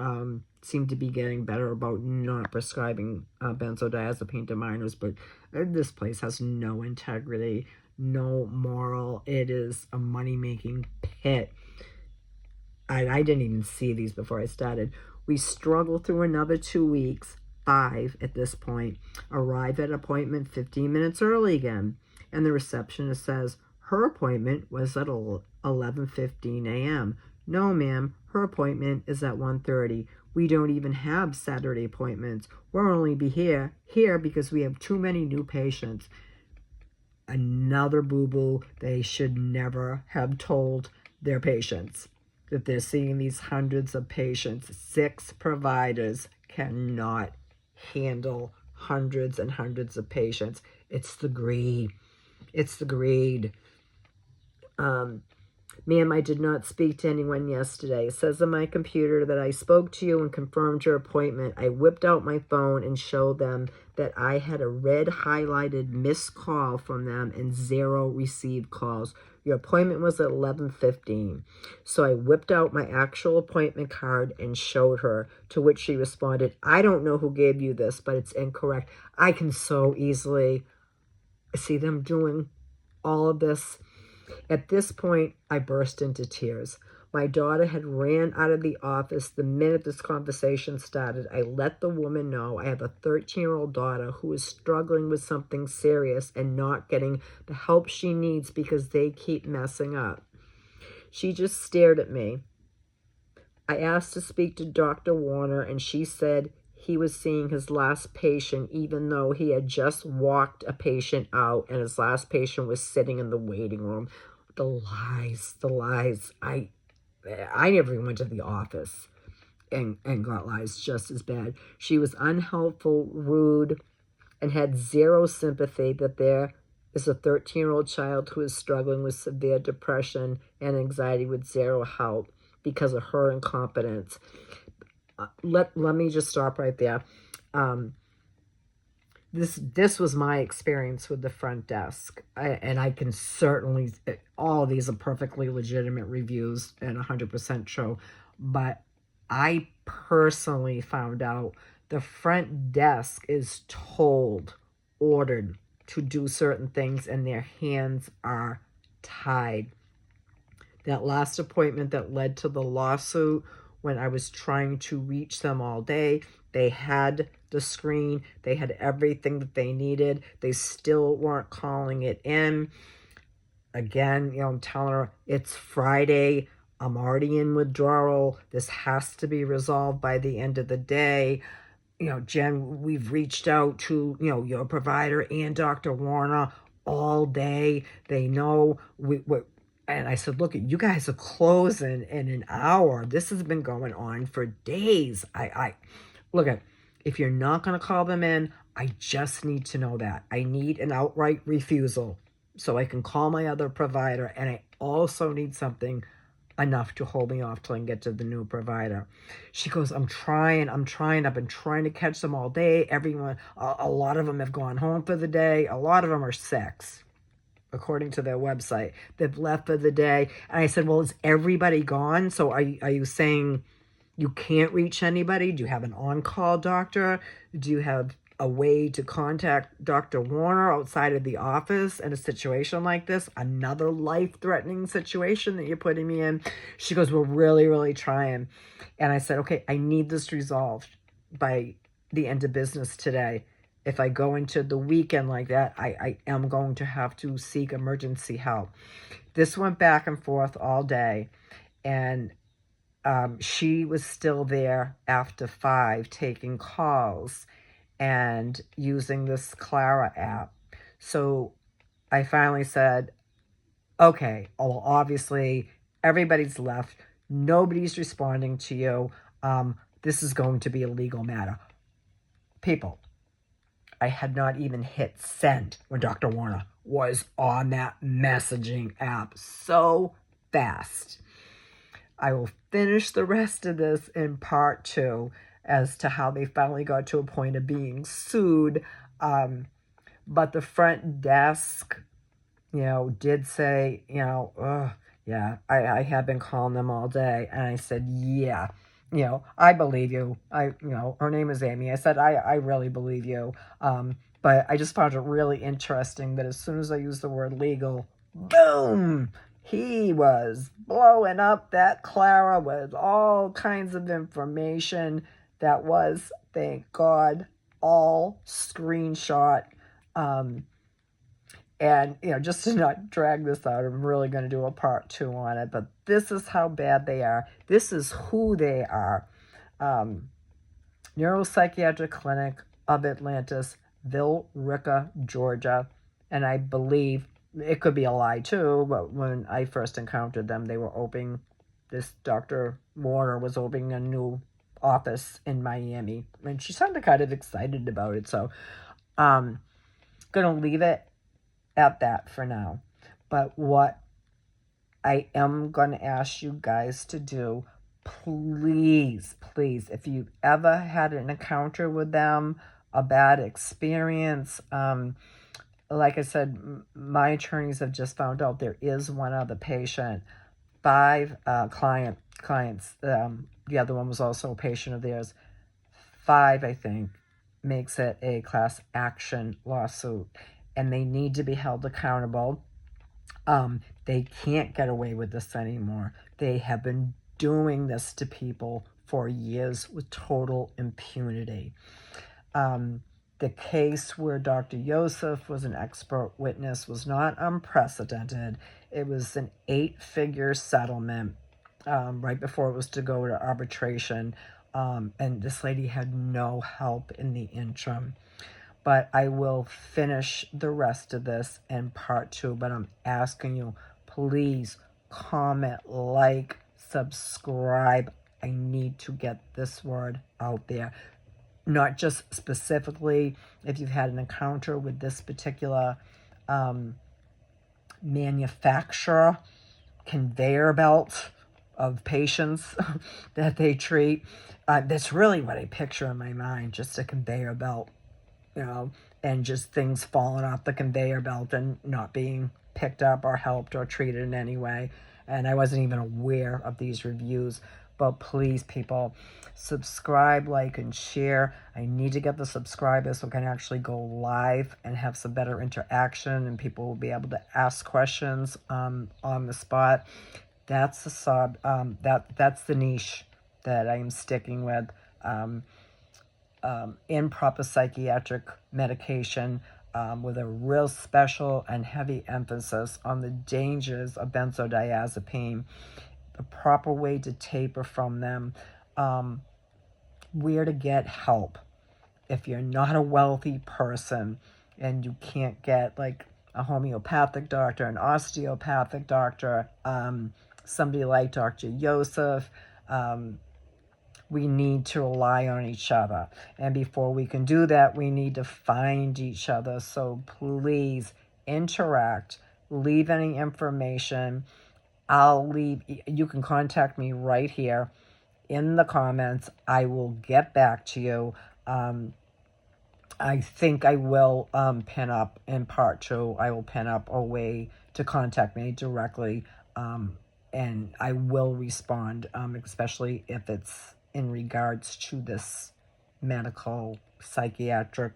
seem to be getting better about not prescribing benzodiazepine to minors, but this place has no integrity, no moral. It is a money-making pit. I didn't even see these before I started. We struggle through another 2 weeks, 5 at this point, arrive at appointment 15 minutes early again, and the receptionist says her appointment was at 11:15 a.m. No, ma'am, her appointment is at 1:30. We don't even have Saturday appointments. We'll only be here because we have too many new patients. Another boo-boo. They should never have told their patients that they're seeing these hundreds of patients. 6 providers cannot handle hundreds and hundreds of patients. It's the greed. It's the greed. Ma'am, I did not speak to anyone yesterday. It says on my computer that I spoke to you and confirmed your appointment. I whipped out my phone and showed them that I had a red highlighted missed call from them and 0 received calls. Your appointment was at 11:15. So I whipped out my actual appointment card and showed her, to which she responded, I don't know who gave you this, but it's incorrect. I can so easily see them doing all of this. At this point, I burst into tears. My daughter had ran out of the office the minute this conversation started. I let the woman know I have a 13-year-old daughter who is struggling with something serious and not getting the help she needs because they keep messing up. She just stared at me. I asked to speak to Dr. Warner, and she said he was seeing his last patient, even though he had just walked a patient out and his last patient was sitting in the waiting room. The lies, the lies. I never even went to the office and got lies just as bad. She was unhelpful, rude, and had 0 sympathy that there is a 13-year-old child who is struggling with severe depression and anxiety with 0 help because of her incompetence. Let me just stop right there. This was my experience with the front desk, and I can certainly, all of these are perfectly legitimate reviews and 100% true, but I personally found out the front desk is ordered to do certain things, and their hands are tied. That last appointment that led to the lawsuit, when I was trying to reach them all day, they had the screen, they had everything that they needed. They still weren't calling it in. Again, I'm telling her, it's Friday. I'm already in withdrawal. This has to be resolved by the end of the day. Jen, we've reached out to, your provider and Dr. Warner all day. They know And I said, look, you guys are closing in an hour. This has been going on for days. Look at, if you're not going to call them in, I just need to know that. I need an outright refusal so I can call my other provider. And I also need something enough to hold me off till I can get to the new provider. She goes, I'm trying. I've been trying to catch them all day. Everyone, a lot of them have gone home for the day. A lot of them are sick, according to their website. They've left for the day. And I said, well, is everybody gone? So are you saying you can't reach anybody? Do you have an on-call doctor? Do you have a way to contact Dr. Warner outside of the office in a situation like this? Another life-threatening situation that you're putting me in? She goes, we're really, really trying. And I said, okay, I need this resolved by the end of business today. If I go into the weekend like that, I am going to have to seek emergency help. This went back and forth all day. And she was still there after 5 taking calls and using this Clara app. So I finally said, okay, well, obviously everybody's left. Nobody's responding to you. This is going to be a legal matter. People, I had not even hit send when Dr. Warner was on that messaging app so fast. I will finish the rest of this in part 2 as to how they finally got to a point of being sued. But the front desk, did say, yeah, I have been calling them all day. And I said, yeah, I believe you. Her name is Amy. I said, I really believe you. But I just found it really interesting that as soon as I used the word legal, boom, he was blowing up that Clara with all kinds of information that was, thank God, all screenshot. And, just to not drag this out, I'm really going to do a part 2 on it. But this is how bad they are. This is who they are. Neuropsychiatric Clinic of Atlantis, Villa Rica, Georgia. And I believe, it could be a lie too, but when I first encountered them, they were opening, this Dr. Warner was opening a new office in Miami. And she sounded kind of excited about it. So going to leave it at that for now. But what I am going to ask you guys to do, please, if you've ever had an encounter with them, a bad experience, like I said, my attorneys have just found out there is one other patient, 5 clients. The other one was also a patient of theirs. 5, I think, makes it a class action lawsuit, and they need to be held accountable. They can't get away with this anymore. They have been doing this to people for years with total impunity. The case where Dr. Yosef was an expert witness was not unprecedented. It was an 8-figure settlement right before it was to go to arbitration. And this lady had no help in the interim. But I will finish the rest of this in part 2. But I'm asking you, please comment, like, subscribe. I need to get this word out there. Not just specifically if you've had an encounter with this particular manufacturer, conveyor belt of patients that they treat. That's really what I picture in my mind, just a conveyor belt, and just things falling off the conveyor belt and not being picked up or helped or treated in any way. And I wasn't even aware of these reviews. But please, people, subscribe, like, and share. I need to get the subscribers so I can actually go live and have some better interaction, and people will be able to ask questions on the spot. That's the that's the niche that I am sticking with. Improper psychiatric medication with a real special and heavy emphasis on the dangers of benzodiazepine, the proper way to taper from them, where to get help if you're not a wealthy person and you can't get like a homeopathic doctor, an osteopathic doctor, somebody like Dr. Yosef. We need to rely on each other. And before we can do that, we need to find each other. So please interact, leave any information. You can contact me right here in the comments. I will get back to you. I think I will pin up in part 2. I will pin up a way to contact me directly, and I will respond, especially if it's in regards to this medical psychiatric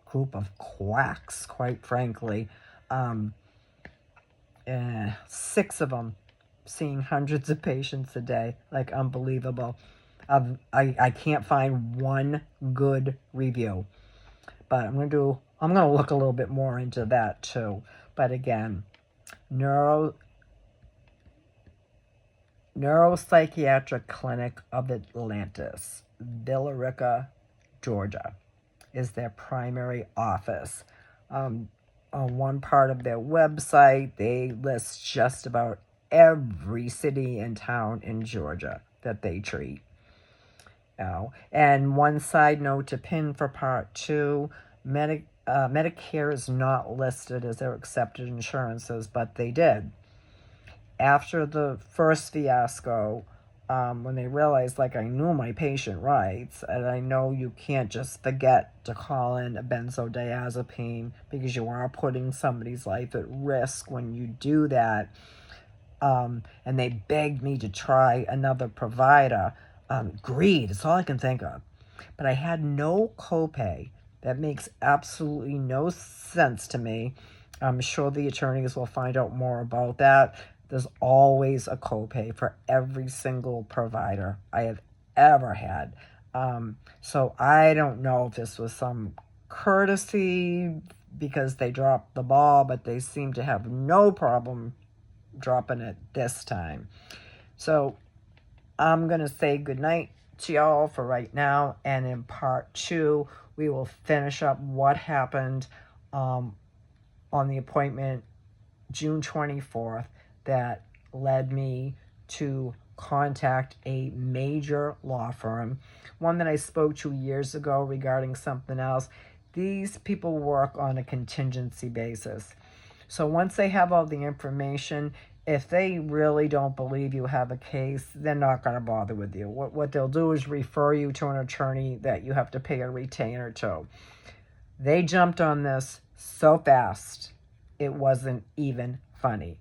group of quacks, quite frankly. 6 of them seeing hundreds of patients a day, like unbelievable. I can't find one good review, but I'm gonna look a little bit more into that too. But again, Neuropsychiatric Clinic of Atlantis, Villa Rica, Georgia, is their primary office. On one part of their website, they list just about every city and town in Georgia that they treat. And one side note to pin for part 2, Medicare is not listed as their accepted insurances, but they did. After the first fiasco, when they realized, like, I knew my patient rights, and I know you can't just forget to call in a benzodiazepine because you are putting somebody's life at risk when you do that. And they begged me to try another provider. Greed is all I can think of. But I had no copay. That makes absolutely no sense to me. I'm sure the attorneys will find out more about that. There's always a copay for every single provider I have ever had. So I don't know if this was some courtesy because they dropped the ball, but they seem to have no problem dropping it this time. So I'm going to say goodnight to y'all for right now. And in part 2, we will finish up what happened on the appointment June 24th that led me to contact a major law firm, one that I spoke to years ago regarding something else. These people work on a contingency basis. So once they have all the information, if they really don't believe you have a case, they're not going to bother with you. What they'll do is refer you to an attorney that you have to pay a retainer to. They jumped on this so fast, it wasn't even funny.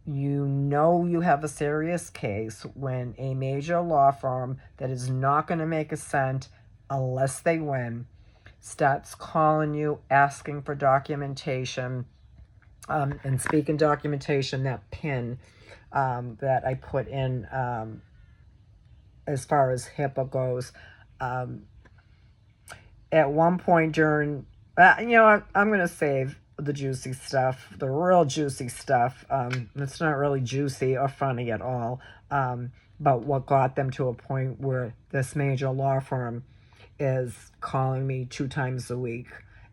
You know you have a serious case when a major law firm that is not going to make a cent unless they win starts calling you, asking for documentation. And speaking documentation, that pin that I put in as far as HIPAA goes, at one point during, I'm going to save the juicy stuff, the real juicy stuff. It's not really juicy or funny at all, but what got them to a point where this major law firm is calling me 2 times a week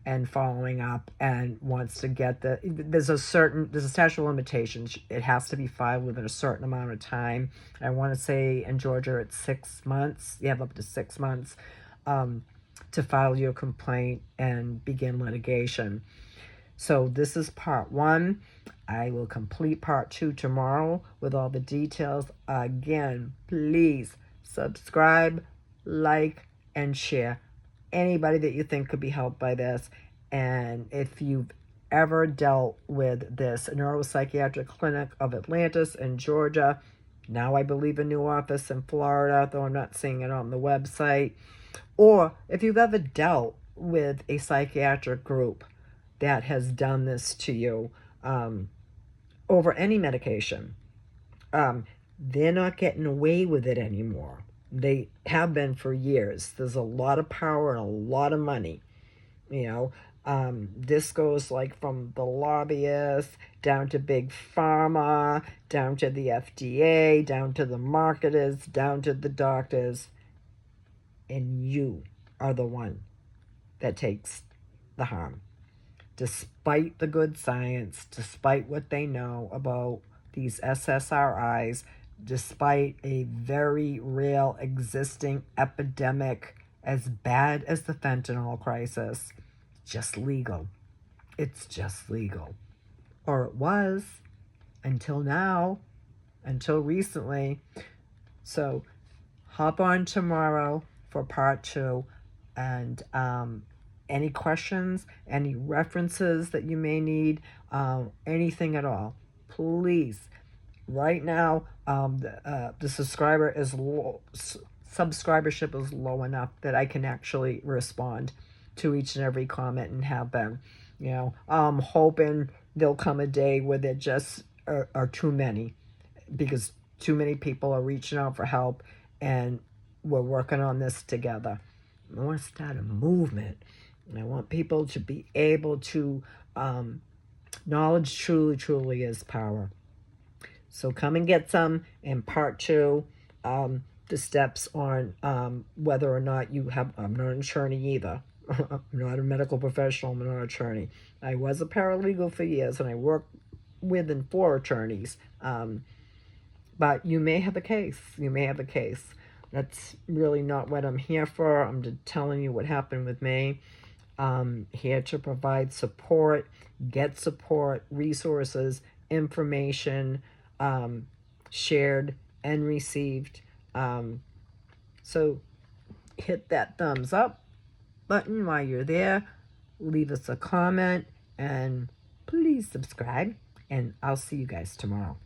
and following up and wants to get there's a statute of limitations. It has to be filed within a certain amount of time. I want to say in Georgia it's 6 months. You have up to 6 months to file your complaint and begin litigation. So this is part 1. I will complete part 2 tomorrow with all the details. Again, please subscribe, like, and share. Anybody that you think could be helped by this. And if you've ever dealt with this Neuropsychiatric Clinic of Atlantis in Georgia, now I believe a new office in Florida, though I'm not seeing it on the website, or if you've ever dealt with a psychiatric group that has done this to you over any medication, they're not getting away with it anymore. They have been for years. There's a lot of power and a lot of money. This goes like from the lobbyists down to big pharma, down to the FDA, down to the marketers, down to the doctors. And you are the one that takes the harm. despite the good science, despite what they know about these SSRIs, despite a very real existing epidemic as bad as the fentanyl crisis, just legal. It's just legal. Or it was until now, until recently. So hop on tomorrow for part 2. And any questions, any references that you may need, anything at all, please. Right now, the subscribership is low enough that I can actually respond to each and every comment and have them. I'm hoping there'll come a day where there just are too many, because too many people are reaching out for help, and we're working on this together. I want to start a movement, and I want people to be able to, knowledge truly is power. So come and get some in part 2, the steps on whether or not you have, I'm not an attorney either. I'm not a medical professional, I'm not an attorney. I was a paralegal for years, and I worked with and for attorneys. But you may have a case. That's really not what I'm here for. I'm just telling you what happened with me. Here to provide support, get support, resources, information, shared and received. So hit that thumbs up button while you're there. Leave us a comment, and please subscribe, and I'll see you guys tomorrow.